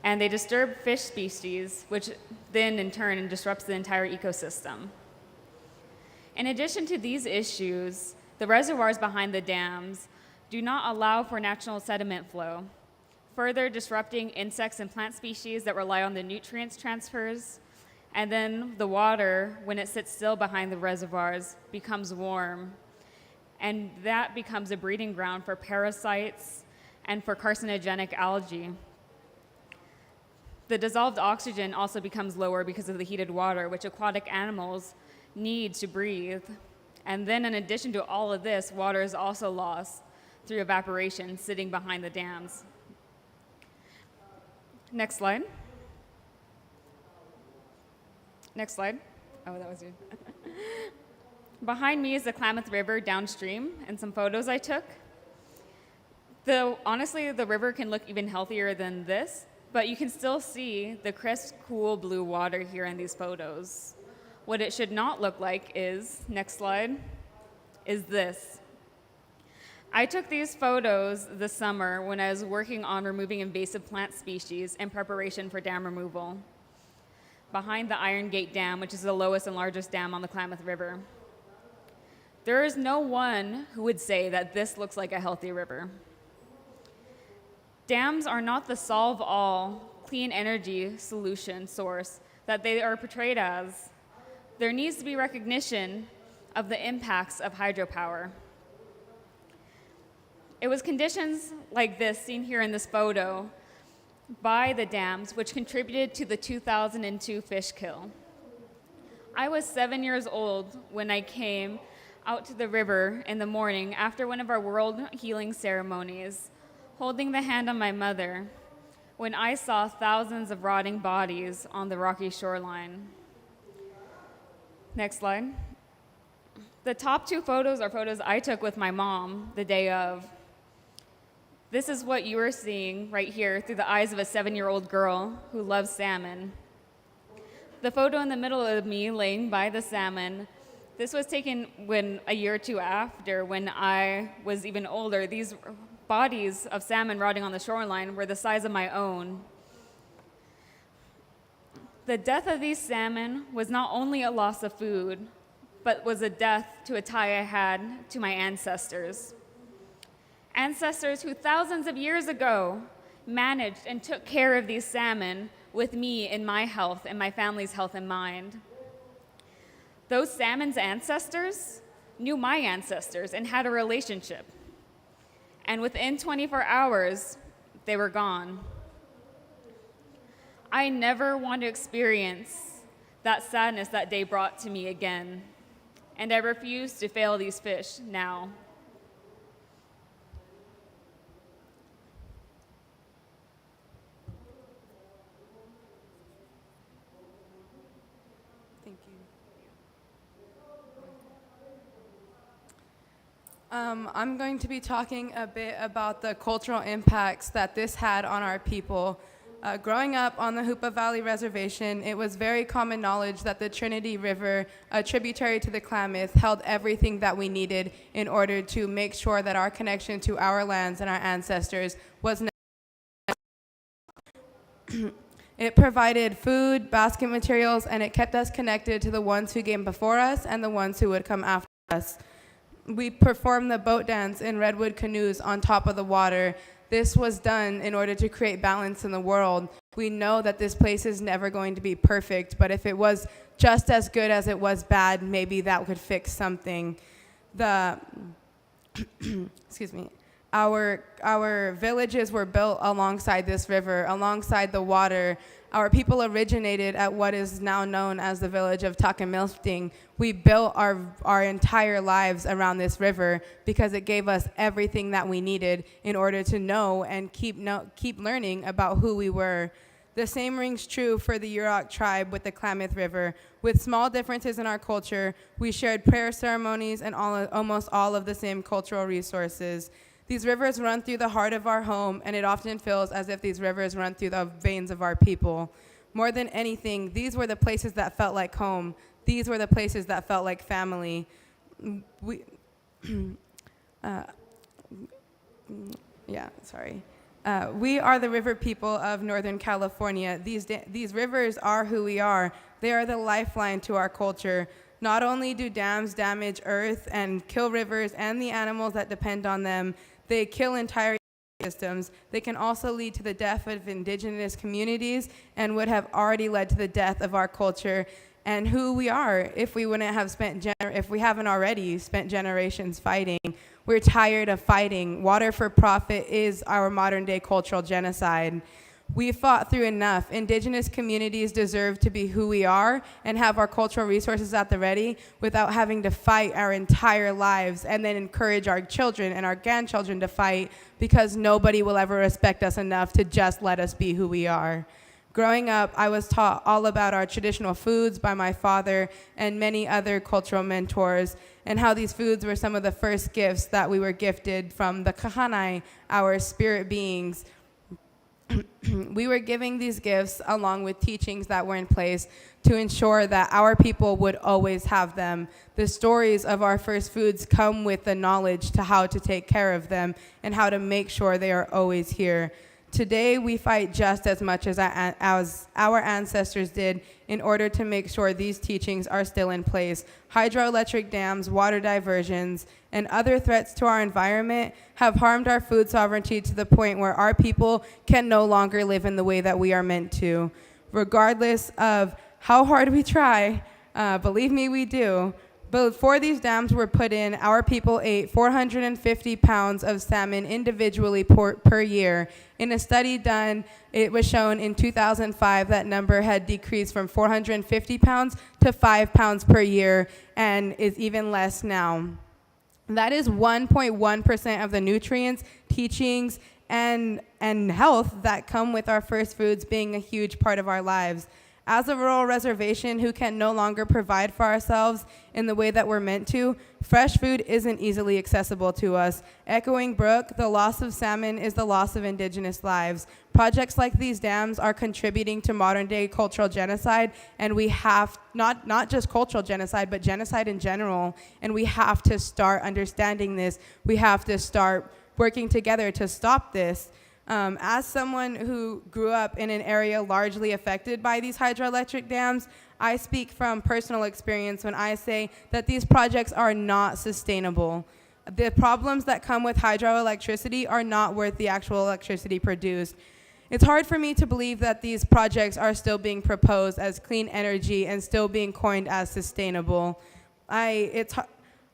and they disturb fish species, which then in turn disrupts the entire ecosystem. In addition to these issues, the reservoirs behind the dams do not allow for natural sediment flow, further disrupting insects and plant species that rely on the nutrients transfers. And then the water, when it sits still behind the reservoirs, becomes warm. And that becomes a breeding ground for parasites and for carcinogenic algae. The dissolved oxygen also becomes lower because of the heated water, which aquatic animals need to breathe. And then in addition to all of this, water is also lost through evaporation sitting behind the dams. Next slide. Next slide. Oh, that was you. Behind me is the Klamath River downstream and some photos I took. Honestly, the river can look even healthier than this, but you can still see the crisp, cool blue water here in these photos. What it should not look like is, next slide, is this. I took these photos this summer when I was working on removing invasive plant species in preparation for dam removal behind the Iron Gate Dam, which is the lowest and largest dam on the Klamath River. There is no one who would say that this looks like a healthy river. Dams are not the solve-all clean energy solution source that they are portrayed as. There needs to be recognition of the impacts of hydropower. It was conditions like this seen here in this photo by the dams which contributed to the 2002 fish kill. I was 7 years old when I came out to the river in the morning after one of our world healing ceremonies, holding the hand of my mother, when I saw thousands of rotting bodies on the rocky shoreline. Next slide. The top two photos are photos I took with my mom the day of. This is what you are seeing right here through the eyes of a 7-year-old girl who loves salmon. The photo in the middle of me laying by the salmon, this was taken a year or two after, when I was even older. These bodies of salmon rotting on the shoreline were the size of my own. The death of these salmon was not only a loss of food, but was a death to a tie I had to my ancestors. Ancestors who thousands of years ago managed and took care of these salmon with me and my health and my family's health in mind. Those salmon's ancestors knew my ancestors and had a relationship. And within 24 hours, they were gone. I never want to experience that sadness that day brought to me again, and I refuse to fail these fish now. Thank you. I'm going to be talking a bit about the cultural impacts that this had on our people. Growing up on the Hupa Valley Reservation, it was very common knowledge that the Trinity River, a tributary to the Klamath, held everything that we needed in order to make sure that our connection to our lands and our ancestors was It provided food, basket materials, and it kept us connected to the ones who came before us and the ones who would come after us. We performed the boat dance in redwood canoes on top of the water. This was done in order to create balance in the world. We know that this place is never going to be perfect, but if it was just as good as it was bad, maybe that could fix something. Excuse me. Our villages were built alongside this river, alongside the water. Our people originated at what is now known as the village of Takamilfting. We built our entire lives around this river because it gave us everything that we needed in order to know and keep learning about who we were. The same rings true for the Yurok tribe with the Klamath River. With small differences in our culture, we shared prayer ceremonies and almost all of the same cultural resources. These rivers run through the heart of our home, and it often feels as if these rivers run through the veins of our people. More than anything, these were the places that felt like home. These were the places that felt like family. We are the river people of Northern California. These rivers are who we are. They are the lifeline to our culture. Not only do dams damage earth and kill rivers and the animals that depend on them, they kill entire systems. They can also lead to the death of indigenous communities and would have already led to the death of our culture and who we are if we wouldn't have if we haven't already spent generations fighting. We're tired of fighting. Water for profit is our modern day cultural genocide. We fought through enough. Indigenous communities deserve to be who we are and have our cultural resources at the ready without having to fight our entire lives and then encourage our children and our grandchildren to fight because nobody will ever respect us enough to just let us be who we are. Growing up, I was taught all about our traditional foods by my father and many other cultural mentors, and how these foods were some of the first gifts that we were gifted from the kahanai, our spirit beings. We were giving these gifts along with teachings that were in place to ensure that our people would always have them. The stories of our first foods come with the knowledge to how to take care of them and how to make sure they are always here. Today, we fight just as much as our ancestors did in order to make sure these teachings are still in place. Hydroelectric dams, water diversions, and other threats to our environment have harmed our food sovereignty to the point where our people can no longer live in the way that we are meant to. Regardless of how hard we try, believe me, we do. Before these dams were put in, our people ate 450 pounds of salmon individually per year. In a study done, it was shown in 2005 that number had decreased from 450 pounds to 5 pounds per year and is even less now. That is 1.1% of the nutrients, teachings, and health that come with our first foods being a huge part of our lives. As a rural reservation who can no longer provide for ourselves in the way that we're meant to, fresh food isn't easily accessible to us. Echoing Brook, the loss of salmon is the loss of indigenous lives. Projects like these dams are contributing to modern day cultural genocide, and we have, not just cultural genocide, but genocide in general, and we have to start understanding this. We have to start working together to stop this. As someone who grew up in an area largely affected by these hydroelectric dams, I speak from personal experience when I say that these projects are not sustainable. The problems that come with hydroelectricity are not worth the actual electricity produced. It's hard for me to believe that these projects are still being proposed as clean energy and still being coined as sustainable.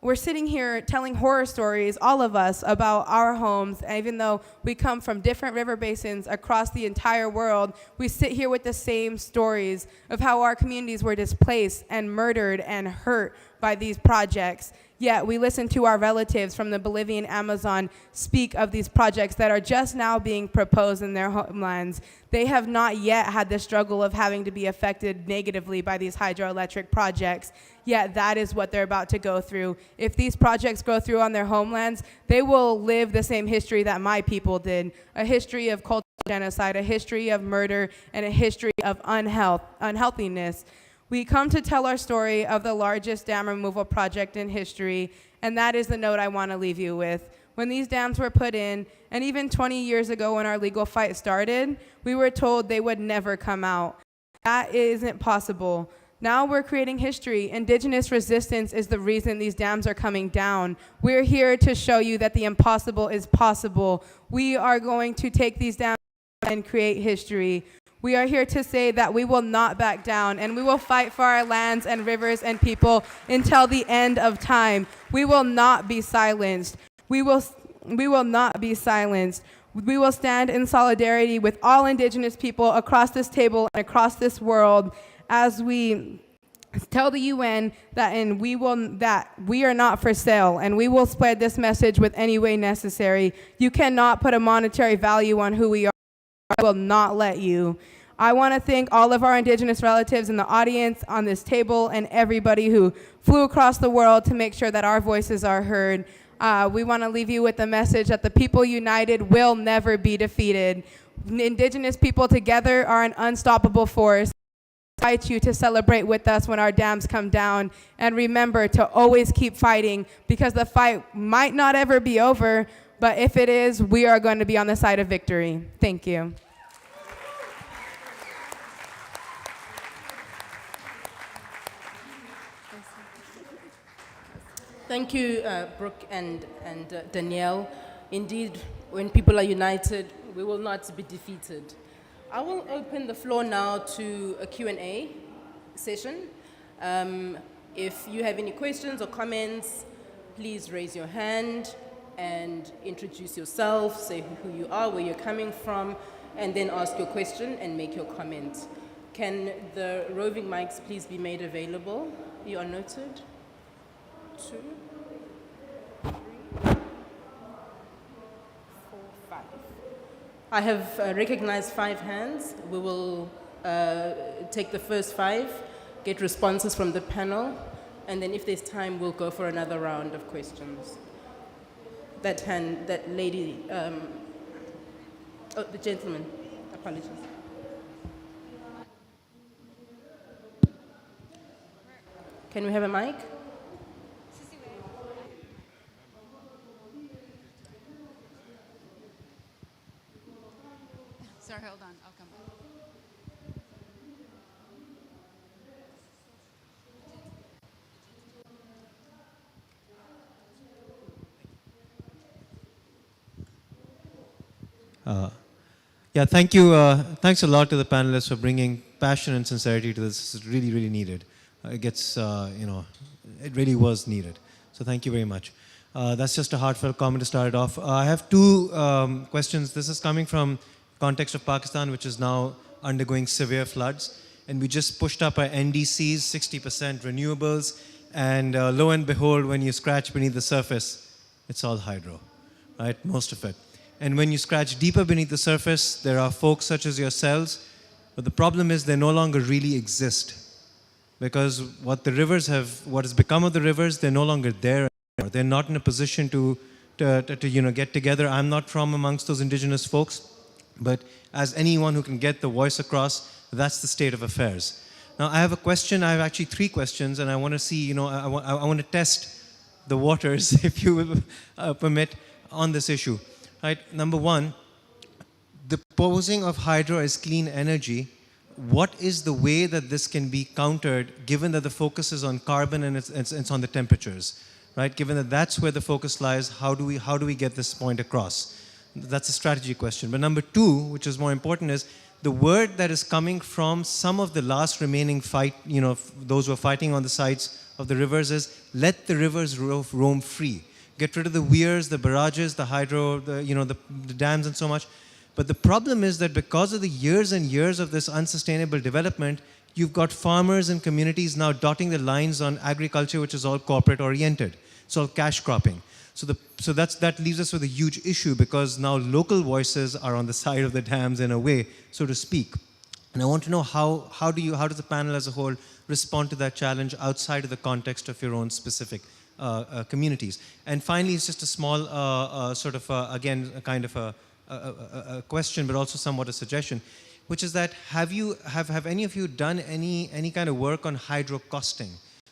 We're sitting here telling horror stories, all of us, about our homes. Even though we come from different river basins across the entire world, we sit here with the same stories of how our communities were displaced and murdered and hurt by these projects. Yet we listen to our relatives from the Bolivian Amazon speak of these projects that are just now being proposed in their homelands. They have not yet had the struggle of having to be affected negatively by these hydroelectric projects. Yet that is what they're about to go through. If these projects go through on their homelands, they will live the same history that my people did, a history of cultural genocide, a history of murder, and a history of unhealthiness. We come to tell our story of the largest dam removal project in history, and that is the note I want to leave you with. When these dams were put in, and even 20 years ago when our legal fight started, we were told they would never come out. That isn't possible. Now we're creating history. Indigenous resistance is the reason these dams are coming down. We're here to show you that the impossible is possible. We are going to take these dams and create history. We are here to say that we will not back down, and we will fight for our lands and rivers and people until the end of time. We will not be silenced. We will not be silenced. We will stand in solidarity with all Indigenous people across this table and across this world as we tell the UN that we are not for sale, and we will spread this message with any way necessary. You cannot put a monetary value on who we are. I will not let you. I want to thank all of our Indigenous relatives in the audience, on this table, and everybody who flew across the world to make sure that our voices are heard. We want to leave you with the message that the people united will never be defeated. Indigenous people together are an unstoppable force. I invite you to celebrate with us when our dams come down, and remember to always keep fighting, because the fight might not ever be over, but if it is, we are going to be on the side of victory. Thank you. Thank you, Brook and Danielle. Indeed, when people are united, we will not be defeated. I will open the floor now to a Q&A session. If you have any questions or comments, please raise your hand and introduce yourself, say who you are, where you're coming from, and then ask your question and make your comment. Can the roving mics please be made available? You are noted. 2, 3, 4, 5. I have recognized 5 hands. We will take the first 5, get responses from the panel, and then if there's time, we'll go for another round of questions. That hand, that lady, oh, the gentleman, apologies. Can we have a mic? Sorry, hold on, I'll come back. Yeah, thank you. Thanks a lot to the panelists for bringing passion and sincerity to this. This is really, really needed. It gets, it really was needed. So thank you very much. That's just a heartfelt comment to start it off. I have 2 questions. This is coming from context of Pakistan, which is now undergoing severe floods. And we just pushed up our NDCs, 60% renewables. And lo and behold, when you scratch beneath the surface, it's all hydro, right? Most of it. And when you scratch deeper beneath the surface, there are folks such as yourselves. But the problem is they no longer really exist. Because what has become of the rivers, they're no longer there anymore. They're not in a position to get together. I'm not from amongst those indigenous folks. But as anyone who can get the voice across, that's the state of affairs. Now, I have a question. I have actually 3 questions, and I want to see, I want to test the waters, if you will permit, on this issue. Right? Number 1, the posing of hydro as clean energy, what is the way that this can be countered, given that the focus is on carbon and it's on the temperatures, right? Given that that's where the focus lies, how do we get this point across? That's a strategy question. But number 2, which is more important, is the word that is coming from some of the last remaining those who are fighting on the sides of the rivers is, let the rivers roam free. Get rid of the weirs, the barrages, the hydro, the dams and so much. But the problem is that because of the years and years of this unsustainable development, you've got farmers and communities now dotting the lines on agriculture, which is all corporate oriented. It's all cash cropping. So that leaves us with a huge issue, because now local voices are on the side of the dams in a way, so to speak. And I want to know how does the panel as a whole respond to that challenge outside of the context of your own specific communities. And finally, it's just a small again, a kind of a a question, but also somewhat a suggestion, which is that have any of you done any kind of work on hydro-costing,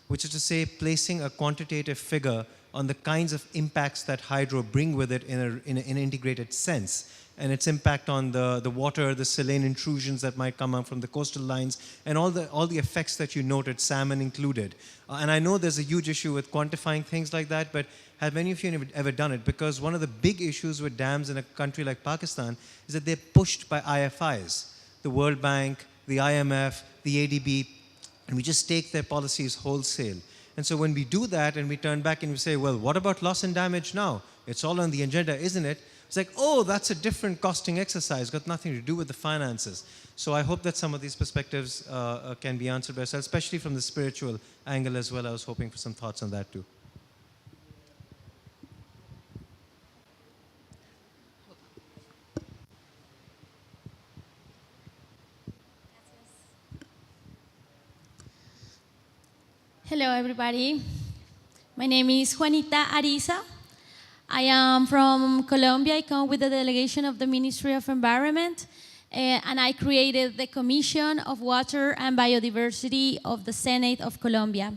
which is to say placing a quantitative figure on the kinds of impacts that hydro bring with it in an integrated sense, and its impact on the water, the saline intrusions that might come up from the coastal lines, and all the effects that you noted, salmon included. And I know there's a huge issue with quantifying things like that, but have any of you ever done it? Because one of the big issues with dams in a country like Pakistan is that they're pushed by IFIs, the World Bank, the IMF, the ADB, and we just take their policies wholesale. And so when we do that and we turn back and we say, well, what about loss and damage now? It's all on the agenda, isn't it? It's like, oh, that's a different costing exercise, got nothing to do with the finances. So I hope that some of these perspectives can be answered by yourself, especially from the spiritual angle as well. I was hoping for some thoughts on that too. Hello, everybody. My name is Juanita Ariza. I am from Colombia. I come with the delegation of the Ministry of Environment, and I created the Commission of Water and Biodiversity of the Senate of Colombia.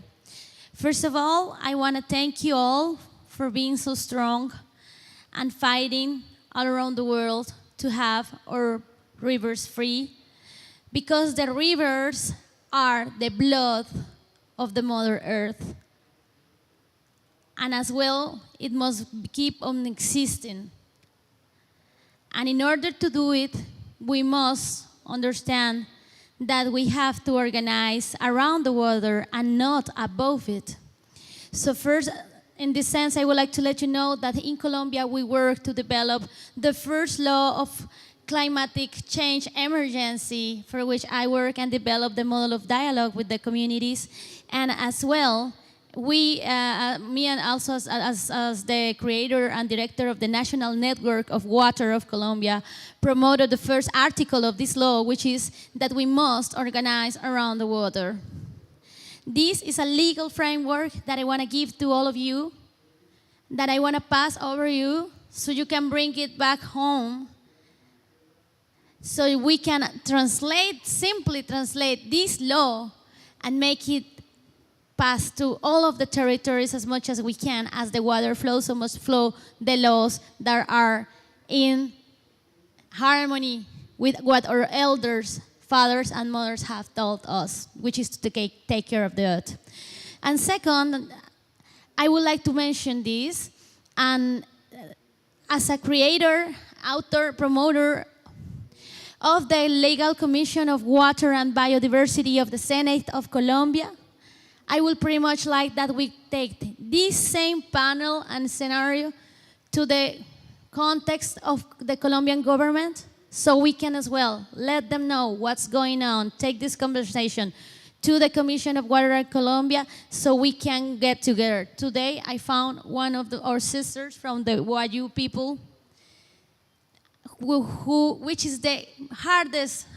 First of all, I want to thank you all for being so strong and fighting all around the world to have our rivers free, because the rivers are the blood of the Mother Earth. And as well, it must keep on existing. And in order to do it, we must understand that we have to organize around the water and not above it. So first, in this sense, I would like to let you know that in Colombia, we work to develop the first law of climatic change emergency, for which I work and develop the model of dialogue with the communities. And as well, me and also as the creator and director of the National Network of Water of Colombia, promoted the first article of this law, which is that we must organize around the water. This is a legal framework that I want to give to all of you, that I want to pass over you, so you can bring it back home, so we can simply translate this law and make it pass to all of the territories as much as we can. As the water flows, so must flow the laws that are in harmony with what our elders, fathers and mothers have taught us, which is to take care of the earth. And second, I would like to mention this, and as a creator, author, promoter of the Legal Commission of Water and Biodiversity of the Senate of Colombia, I would pretty much like that we take this same panel and scenario to the context of the Colombian government, so we can as well let them know what's going on, take this conversation to the Commission of Water in Colombia, so we can get together. Today, I found one of our sisters from the Wayu people, which is the hardest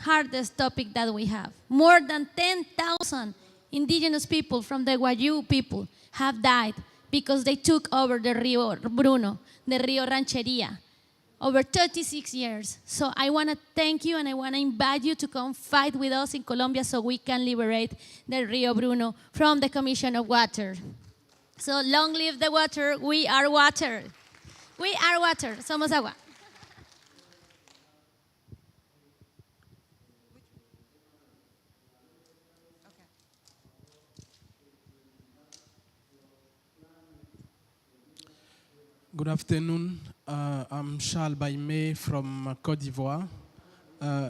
topic that we have. More than 10,000 indigenous people from the Wayu people have died because they took over the Rio Bruno, the Rio Rancheria, over 36 years. So I want to thank you, and I want to invite you to come fight with us in Colombia so we can liberate the Rio Bruno from the Commission of Water. So long live the water. We are water. We are water. Somos agua. Good afternoon. I'm Charles Baime from Côte d'Ivoire.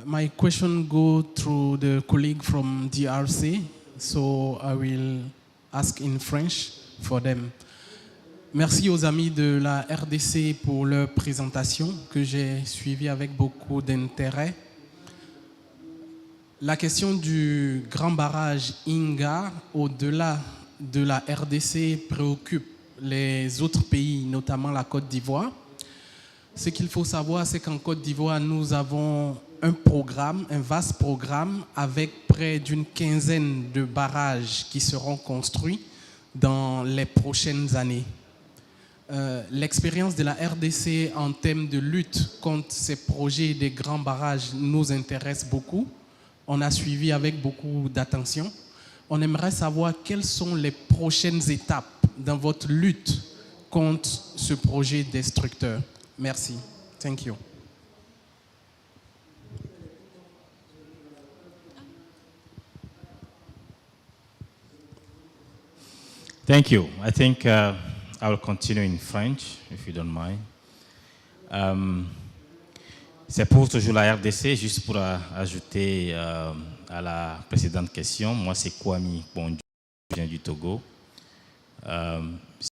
My question goes to the colleague from DRC, so I will ask in French for them. Merci aux amis de la RDC pour leur présentation que j'ai suivie avec beaucoup d'intérêt. La question du grand barrage Inga au-delà de la RDC préoccupe les autres pays, notamment la Côte d'Ivoire. Ce qu'il faut savoir, c'est qu'en Côte d'Ivoire, nous avons un programme, un vaste programme avec près d'une quinzaine de barrages qui seront construits dans les prochaines années. L'expérience de la RDC en termes de lutte contre ces projets des grands barrages nous intéresse beaucoup. On a suivi avec beaucoup d'attention. On aimerait savoir quelles sont les prochaines étapes dans votre lutte contre ce projet destructeur. Merci. Thank you. Thank you. I think I will continue in French, if you don't mind. C'est pour toujours la RDC, juste pour ajouter à la précédente question. Moi, c'est Kwame Bonju, je viens du Togo.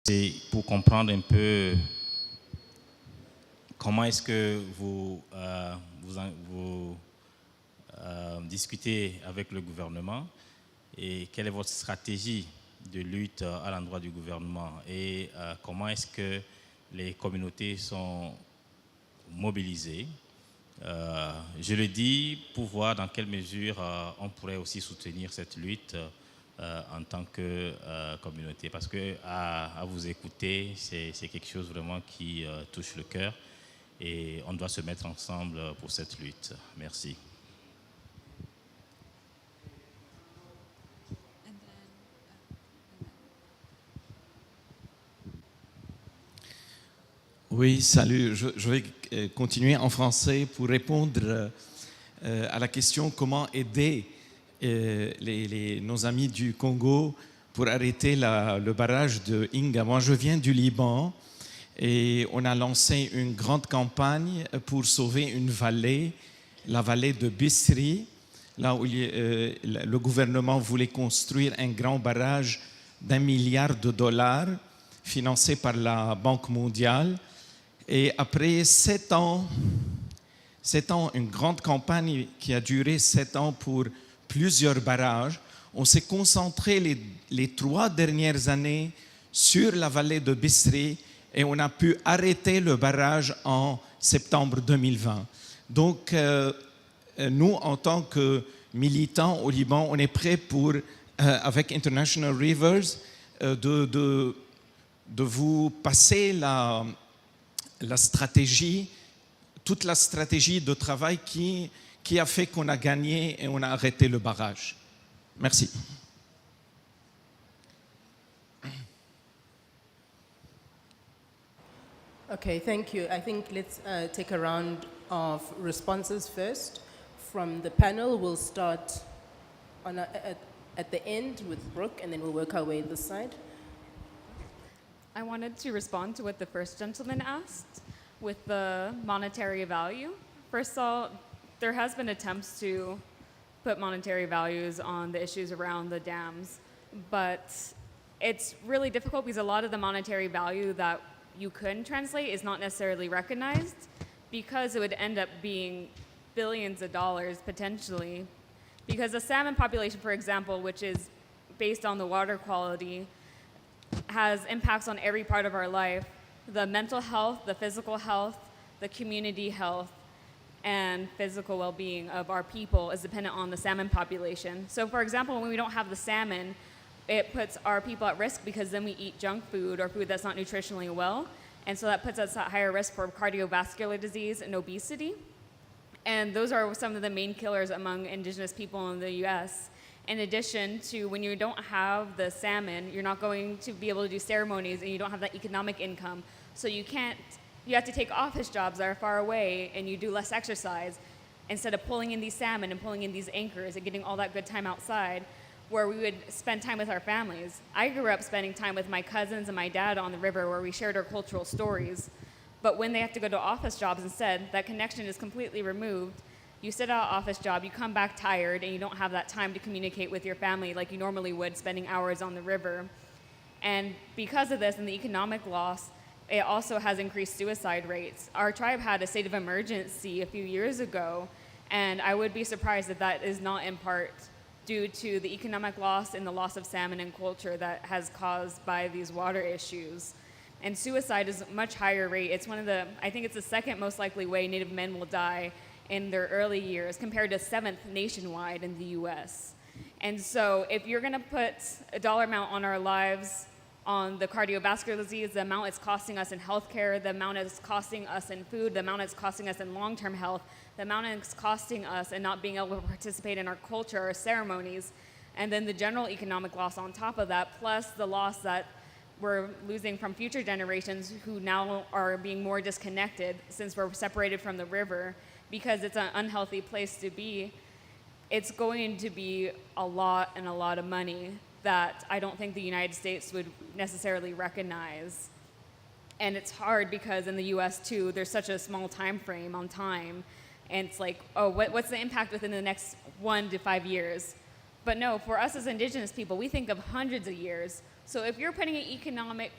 C'est pour comprendre un peu comment est-ce que vous discutez avec le gouvernement et quelle est votre stratégie de lutte à l'endroit du gouvernement et comment est-ce que les communautés sont mobilisées. Je le dis pour voir dans quelle mesure on pourrait aussi soutenir cette lutte en tant que communauté, parce que à vous écouter, c'est quelque chose vraiment qui touche le cœur et on doit se mettre ensemble pour cette lutte. Merci. Oui, salut. Je vais continuer en français pour répondre à la question comment aider nos amis du Congo pour arrêter le barrage de Inga. Moi, je viens du Liban et on a lancé une grande campagne pour sauver une vallée, la vallée de Bisri, là où le gouvernement voulait construire un grand barrage d'1 milliard de dollars financé par la Banque mondiale. Et après 7 ans, une grande campagne qui a duré 7 ans pour plusieurs barrages, on s'est concentré les 3 dernières années sur la vallée de Bisri et on a pu arrêter le barrage en septembre 2020. Donc, nous, en tant que militants au Liban, on est prêts pour, avec International Rivers, de vous passer la stratégie, toute la stratégie de travail qui a fait qu'on a gagné et on a arrêté le barrage. Merci. Okay, thank you. I think let's take a round of responses first. From the panel, we'll start at the end with Brook, and then we'll work our way this side. I wanted to respond to what the first gentleman asked with the monetary value. First of all, there has been attempts to put monetary values on the issues around the dams, but it's really difficult because a lot of the monetary value that you could translate is not necessarily recognized because it would end up being billions of dollars potentially. Because the salmon population, for example, which is based on the water quality, has impacts on every part of our life. The mental health, the physical health, the community health, and physical well-being of our people is dependent on the salmon population. So for example, when we don't have the salmon, it puts our people at risk because then we eat junk food or food that's not nutritionally well. And so that puts us at higher risk for cardiovascular disease and obesity. And those are some of the main killers among indigenous people in the US. In addition to when you don't have the salmon, you're not going to be able to do ceremonies and you don't have that economic income. So you have to take office jobs that are far away and you do less exercise instead of pulling in these salmon and pulling in these anchors and getting all that good time outside where we would spend time with our families. I grew up spending time with my cousins and my dad on the river where we shared our cultural stories. But when they have to go to office jobs instead, that connection is completely removed. You sit out an office job, you come back tired, and you don't have that time to communicate with your family like you normally would, spending hours on the river. And because of this and the economic loss, it also has increased suicide rates. Our tribe had a state of emergency a few years ago, and I would be surprised if that is not in part due to the economic loss and the loss of salmon and culture that has caused by these water issues. And suicide is a much higher rate. It's I think it's the second most likely way Native men will die in their early years compared to 7th nationwide in the US. And so if you're gonna put a dollar amount on our lives on the cardiovascular disease, the amount it's costing us in healthcare, the amount it's costing us in food, the amount it's costing us in long-term health, the amount it's costing us in not being able to participate in our culture or ceremonies, and then the general economic loss on top of that, plus the loss that we're losing from future generations who now are being more disconnected since we're separated from the river because it's an unhealthy place to be. It's going to be a lot of money that I don't think the United States would necessarily recognize. And it's hard because in the US too, there's such a small time frame on time. And it's like, oh, what's the impact within the next 1 to 5 years? But no, for us as Indigenous people, we think of hundreds of years. So if you're putting an economic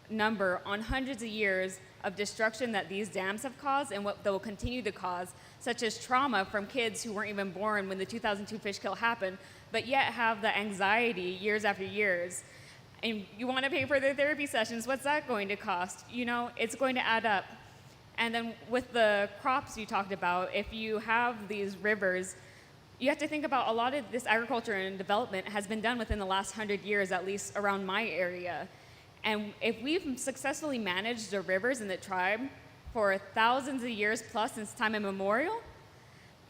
number on hundreds of years of destruction that these dams have caused and what they will continue to cause, such as trauma from kids who weren't even born when the 2002 fish kill happened, but yet have the anxiety years after years. And you want to pay for their therapy sessions, what's that going to cost? You know, it's going to add up. And then with the crops you talked about, if you have these rivers, you have to think about a lot of this agriculture and development has been done within the last 100 years, at least around my area. And if we've successfully managed the rivers in the tribe for thousands of years plus since time immemorial,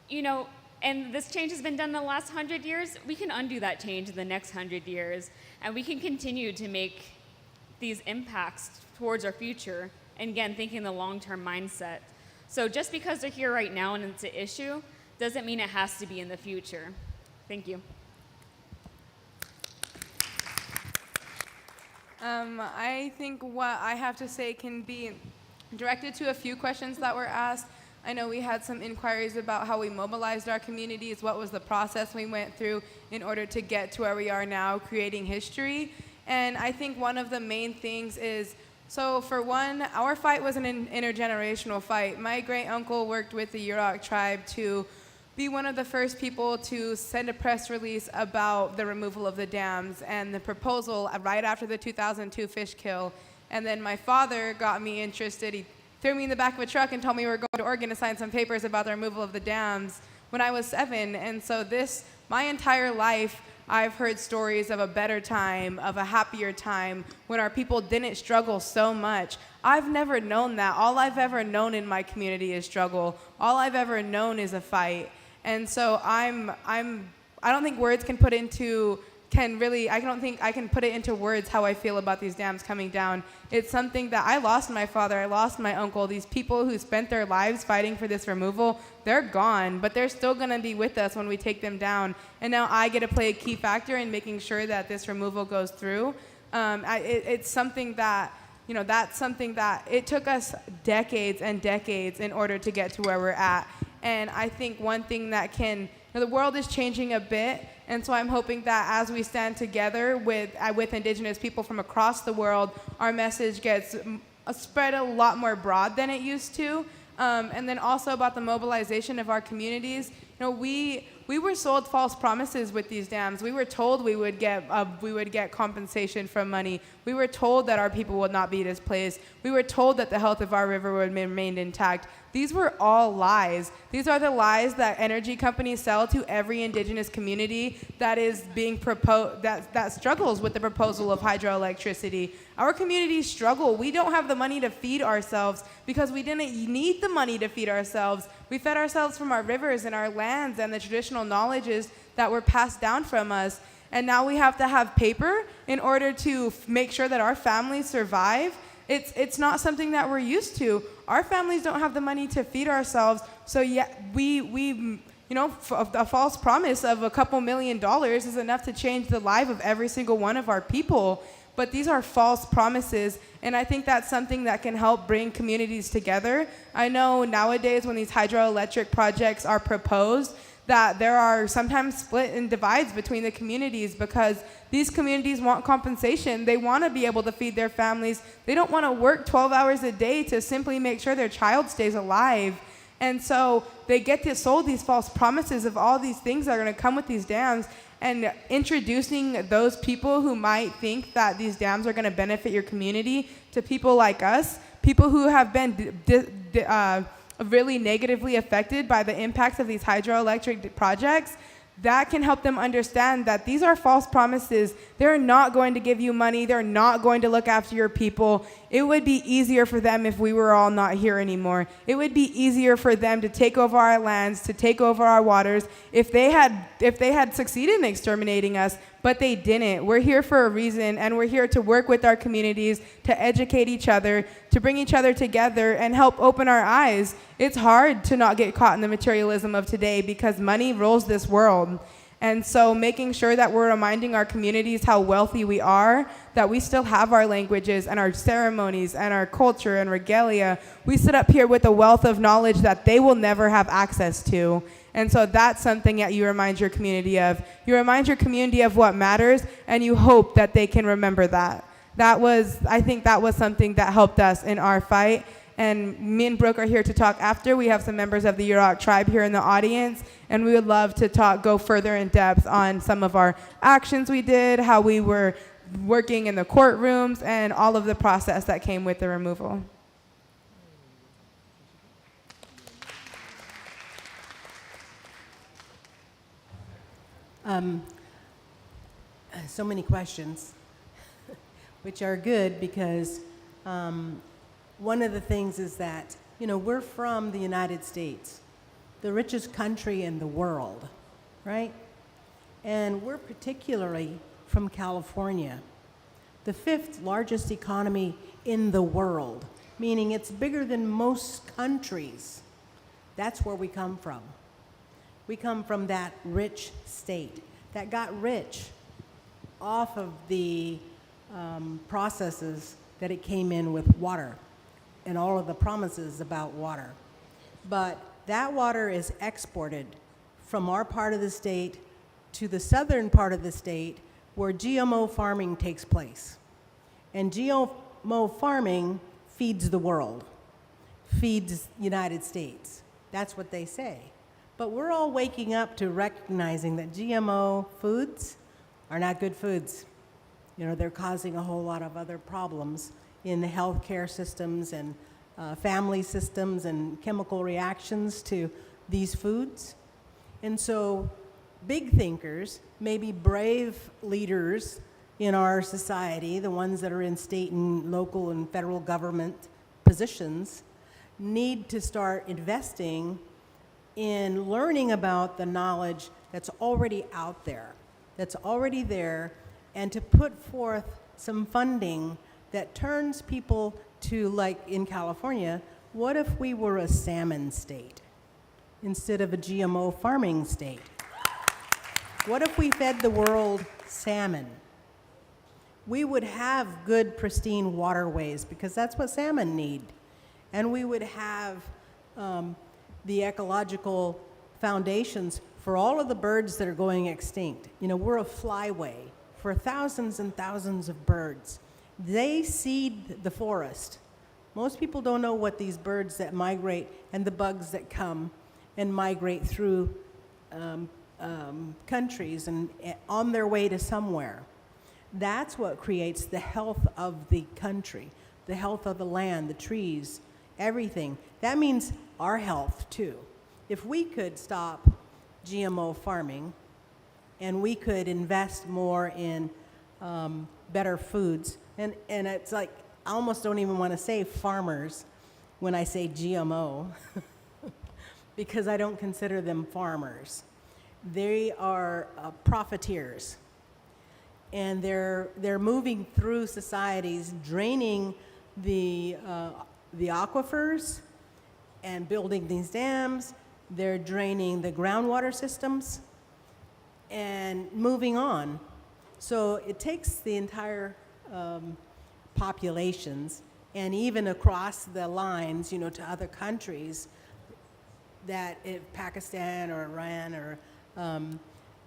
you know, and this change has been done in the last 100 years, we can undo that change in the next 100 years. And we can continue to make these impacts towards our future. And again, thinking the long-term mindset. So just because they're here right now and it's an issue, doesn't mean it has to be in the future. Thank you. I think what I have to say can be directed to a few questions that were asked. I know we had some inquiries about how we mobilized our communities, what was the process we went through in order to get to where we are now, creating history. And I think one of the main things is, so for one, our fight was an intergenerational fight. My great uncle worked with the Yurok tribe to be one of the first people to send a press release about the removal of the dams and the proposal right after the 2002 fish kill. And then my father got me interested. He threw me in the back of a truck and told me we were going to Oregon to sign some papers about the removal of the dams when I was 7. And so my entire life, I've heard stories of a better time, of a happier time, when our people didn't struggle so much. I've never known that. All I've ever known in my community is struggle. All I've ever known is a fight. And so I don't think words can put into, I don't think I can put it into words how I feel about these dams coming down. It's something that I lost my father, I lost my uncle. These people who spent their lives fighting for this removal, they're gone, but they're still gonna be with us when we take them down. And now I get to play a key factor in making sure that this removal goes through. It's something that, you know, that's something that it took us decades and decades in order to get to where we're at. And I think one thing that the world is changing a bit, and so I'm hoping that as we stand together with Indigenous people from across the world, our message gets spread a lot more broad than it used to. And then also about the mobilization of our communities. You know, we were sold false promises with these dams. We were told we would get compensation from money. We were told that our people would not be displaced. We were told that the health of our river would remain intact. These were all lies. These are the lies that energy companies sell to every Indigenous community that is being proposed, that struggles with the proposal of hydroelectricity. Our communities struggle. We don't have the money to feed ourselves because we didn't need the money to feed ourselves. We fed ourselves from our rivers and our lands and the traditional knowledges that were passed down from us. And now we have to have paper in order to make sure that our families survive. It's not something that we're used to. Our families don't have the money to feed ourselves, so yeah, a false promise of a couple $1 million is enough to change the life of every single one of our people. But these are false promises, and I think that's something that can help bring communities together. I know nowadays when these hydroelectric projects are proposed, that there are sometimes split and divides between the communities because these communities want compensation. They want to be able to feed their families. They don't want to work 12 hours a day to simply make sure their child stays alive. And so they get sold these false promises of all these things that are going to come with these dams, and introducing those people who might think that these dams are going to benefit your community to people like us, people who have been really negatively affected by the impacts of these hydroelectric projects. that can help them understand that these are false promises. They're not going to give you money. They're not going to look after your people. It would be easier for them if we were all not here anymore. It would be easier for them to take over our lands, to take over our waters, if they had succeeded in exterminating us, but they didn't. We're here for a reason, and we're here to work with our communities, to educate each other, to bring each other together and help open our eyes. It's hard to not get caught in the materialism of today because money rules this world. And so making sure that we're reminding our communities how wealthy we are, that we still have our languages and our ceremonies and our culture and regalia. We sit up here with a wealth of knowledge that they will never have access to. And so that's something that you remind your community of. You remind your community of what matters, and you hope that they can remember that. I think that was something that helped us in our fight. And me and Brook are here to talk after. We have some members of the Yurok tribe here in the audience, and we would love to go further in depth on some of our actions we did, how we were working in the courtrooms, and all of the process that came with the removal. So many questions, which are good because one of the things is that, we're from the United States, the richest country in the world, right? And we're particularly from California, the 5th largest economy in the world, meaning it's bigger than most countries. That's where we come from. We come from that rich state that got rich off of the processes that it came in with water and all of the promises about water. But that water is exported from our part of the state to the southern part of the state where GMO farming takes place. And GMO farming feeds the world, feeds the United States. That's what they say. But we're all waking up to recognizing that GMO foods are not good foods. They're causing a whole lot of other problems in the healthcare systems and family systems and chemical reactions to these foods. And so big thinkers, maybe brave leaders in our society, the ones that are in state and local and federal government positions, need to start investing in learning about the knowledge that's already out there, that's already there, and to put forth some funding that turns people to, like in California, what if we were a salmon state instead of a GMO farming state? What if we fed the world salmon? We would have good, pristine waterways because that's what salmon need. And we would have the ecological foundations for all of the birds that are going extinct. We're a flyway for thousands and thousands of birds. They seed the forest. Most people don't know what these birds that migrate and the bugs that come and migrate through countries and on their way to somewhere. That's what creates the health of the country, the health of the land, the trees, everything. That means our health too. If we could stop GMO farming and we could invest more in better foods, and it's like, I almost don't even want to say farmers when I say GMO because I don't consider them farmers. They are profiteers, and they're moving through societies, draining the aquifers and building these dams. They're draining the groundwater systems and moving on. So it takes the entire populations, and even across the lines, to other countries, that if Pakistan or Iran or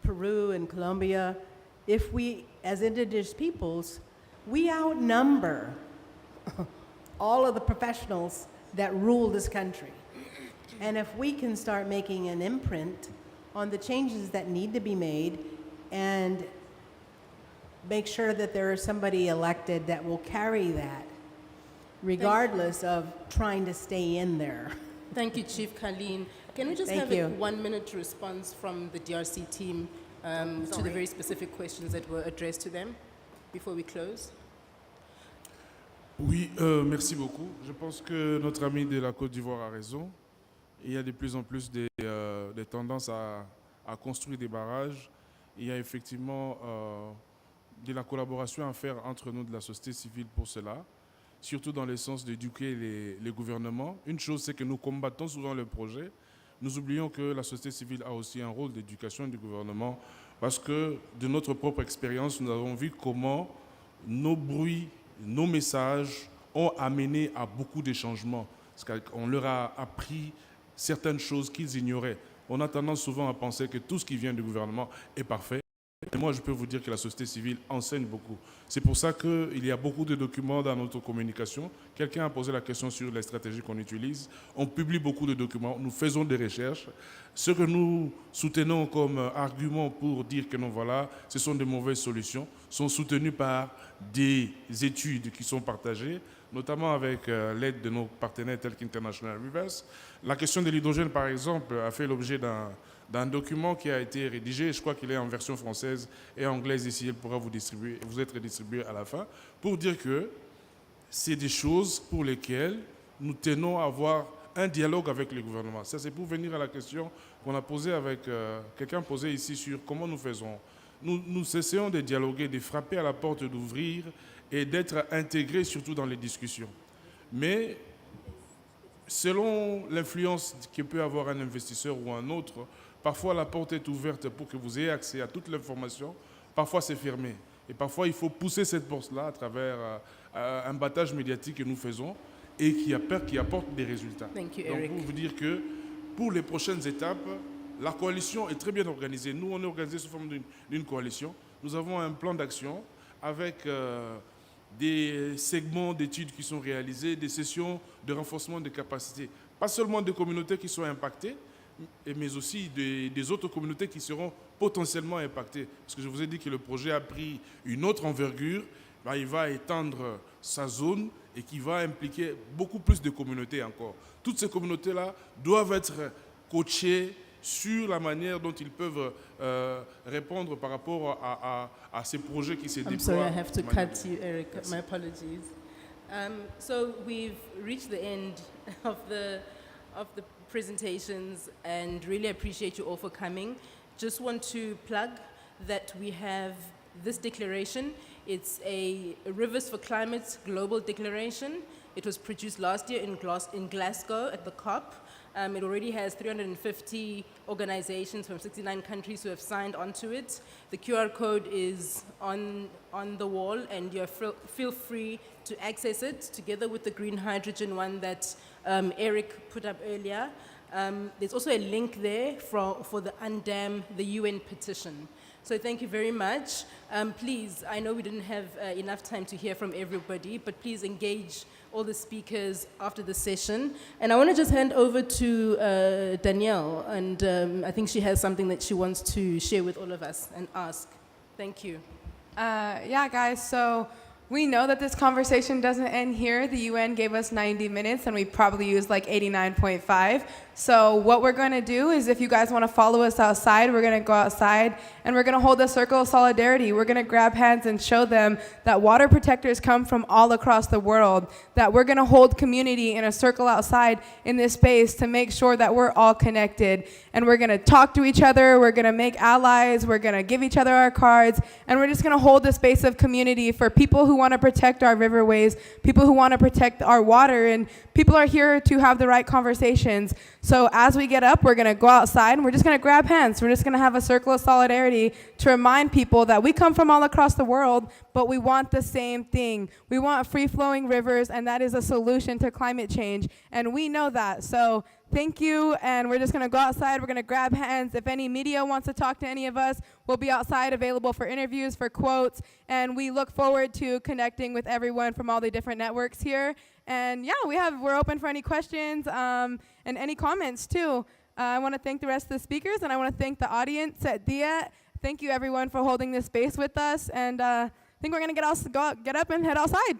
Peru and Colombia, if we, as indigenous peoples, we outnumber all of the professionals that rule this country. And if we can start making an imprint on the changes that need to be made and make sure that there is somebody elected that will carry that, regardless of trying to stay in there. Thank you, Chief Caleen. Can we just Thank have you. a 1 minute response from the DRC team to the very specific questions that were addressed to them before we close? Oui, merci beaucoup. Je pense que notre ami de la Côte d'Ivoire a raison. Il y a de plus en plus des tendances à construire des barrages. Il y a effectivement de la collaboration à faire entre nous de la société civile pour cela, surtout dans le sens d'éduquer les gouvernements. Une chose, c'est que nous combattons souvent le projet. Nous oublions que la société civile a aussi un rôle d'éducation du gouvernement parce que de notre propre expérience, nous avons vu comment nos bruits, nos messages ont amené à beaucoup de changements. Parce qu'on leur a appris certaines choses qu'ils ignoraient. On a tendance souvent à penser que tout ce qui vient du gouvernement est parfait. Et moi, je peux vous dire que la société civile enseigne beaucoup. C'est pour ça qu'il y a beaucoup de documents dans notre communication. Quelqu'un a posé la question sur les stratégies qu'on utilise. On publie beaucoup de documents, nous faisons des recherches. Ce que nous soutenons comme argument pour dire que non, voilà, ce sont de mauvaises solutions, sont soutenus par des études qui sont partagées, notamment avec l'aide de nos partenaires tels qu'International Rivers. La question de l'hydrogène, par exemple, a fait l'objet d'un document qui a été rédigé, je crois qu'il est en version française et anglaise ici, il pourra vous être distribué à la fin, pour dire que c'est des choses pour lesquelles nous tenons à avoir un dialogue avec le gouvernement. Ça, c'est pour venir à la question qu'on a posée avec quelqu'un posé ici sur comment nous faisons. Nous essayons de dialoguer, de frapper à la porte, d'ouvrir et d'être intégrés surtout dans les discussions. Mais selon l'influence que peut avoir un investisseur ou un autre, parfois la porte est ouverte pour que vous ayez accès à toute l'information, parfois c'est fermé. Et parfois il faut pousser cette porte-là à travers un battage médiatique que nous faisons et qui apporte des résultats. Thank you, Donc Eric. pour vous dire que pour les prochaines étapes, la coalition est très bien organisée. Nous, on est organisé sous forme d'une coalition. Nous avons un plan d'action avec des segments d'études qui sont réalisés, des sessions de renforcement des capacités. Pas seulement des communautés qui sont impactées, mais aussi des autres communautés qui seront potentiellement impactées. Parce que je vous ai dit que le projet a pris une autre envergure, il va étendre sa zone et qui va impliquer beaucoup plus de communautés encore. Toutes ces communautés-là doivent être coachées sur la manière dont ils peuvent répondre par rapport à ces projets qui se déploient. I'm sorry, I have to cut you, Eric. My apologies. So we've reached the end of the presentations and really appreciate you all for coming. Just want to plug that we have this declaration. It's a Rivers for Climate Global Declaration. It was produced last year in Glasgow at the COP. It already has 350 organizations from 69 countries who have signed onto it. The QR code is on the wall, and you feel free to access it together with the green hydrogen one that Eric put up earlier. There's also a link there for the Undam the UN petition. So thank you very much. Please, I know we didn't have enough time to hear from everybody, but please engage all the speakers after the session. And I want to just hand over to Danielle, and I think she has something that she wants to share with all of us and ask. Thank you. Yeah, guys, so we know that this conversation doesn't end here. The UN gave us 90 minutes, and we probably used like 89.5. So what we're going to do is, if you guys want to follow us outside, we're going to go outside, and we're going to hold a circle of solidarity. We're going to grab hands and show them that water protectors come from all across the world, that we're going to hold community in a circle outside in this space to make sure that we're all connected. And we're going to talk to each other, we're going to make allies, we're going to give each other our cards, and we're just going to hold a space of community for people who want to protect our riverways, people who want to protect our water, and people are here to have the right conversations. So as we get up, we're going to go outside and we're just going to grab hands. We're just going to have a circle of solidarity to remind people that we come from all across the world, but we want the same thing. We want free-flowing rivers, and that is a solution to climate change. And we know that. So thank you, and we're just going to go outside. We're going to grab hands. If any media wants to talk to any of us, we'll be outside available for interviews, for quotes, and we look forward to connecting with everyone from all the different networks here. And yeah, we're open for any questions and any comments too. I want to thank the rest of the speakers, and I want to thank the audience at DIA. Thank you everyone for holding this space with us, and I think we're going to get up and head outside.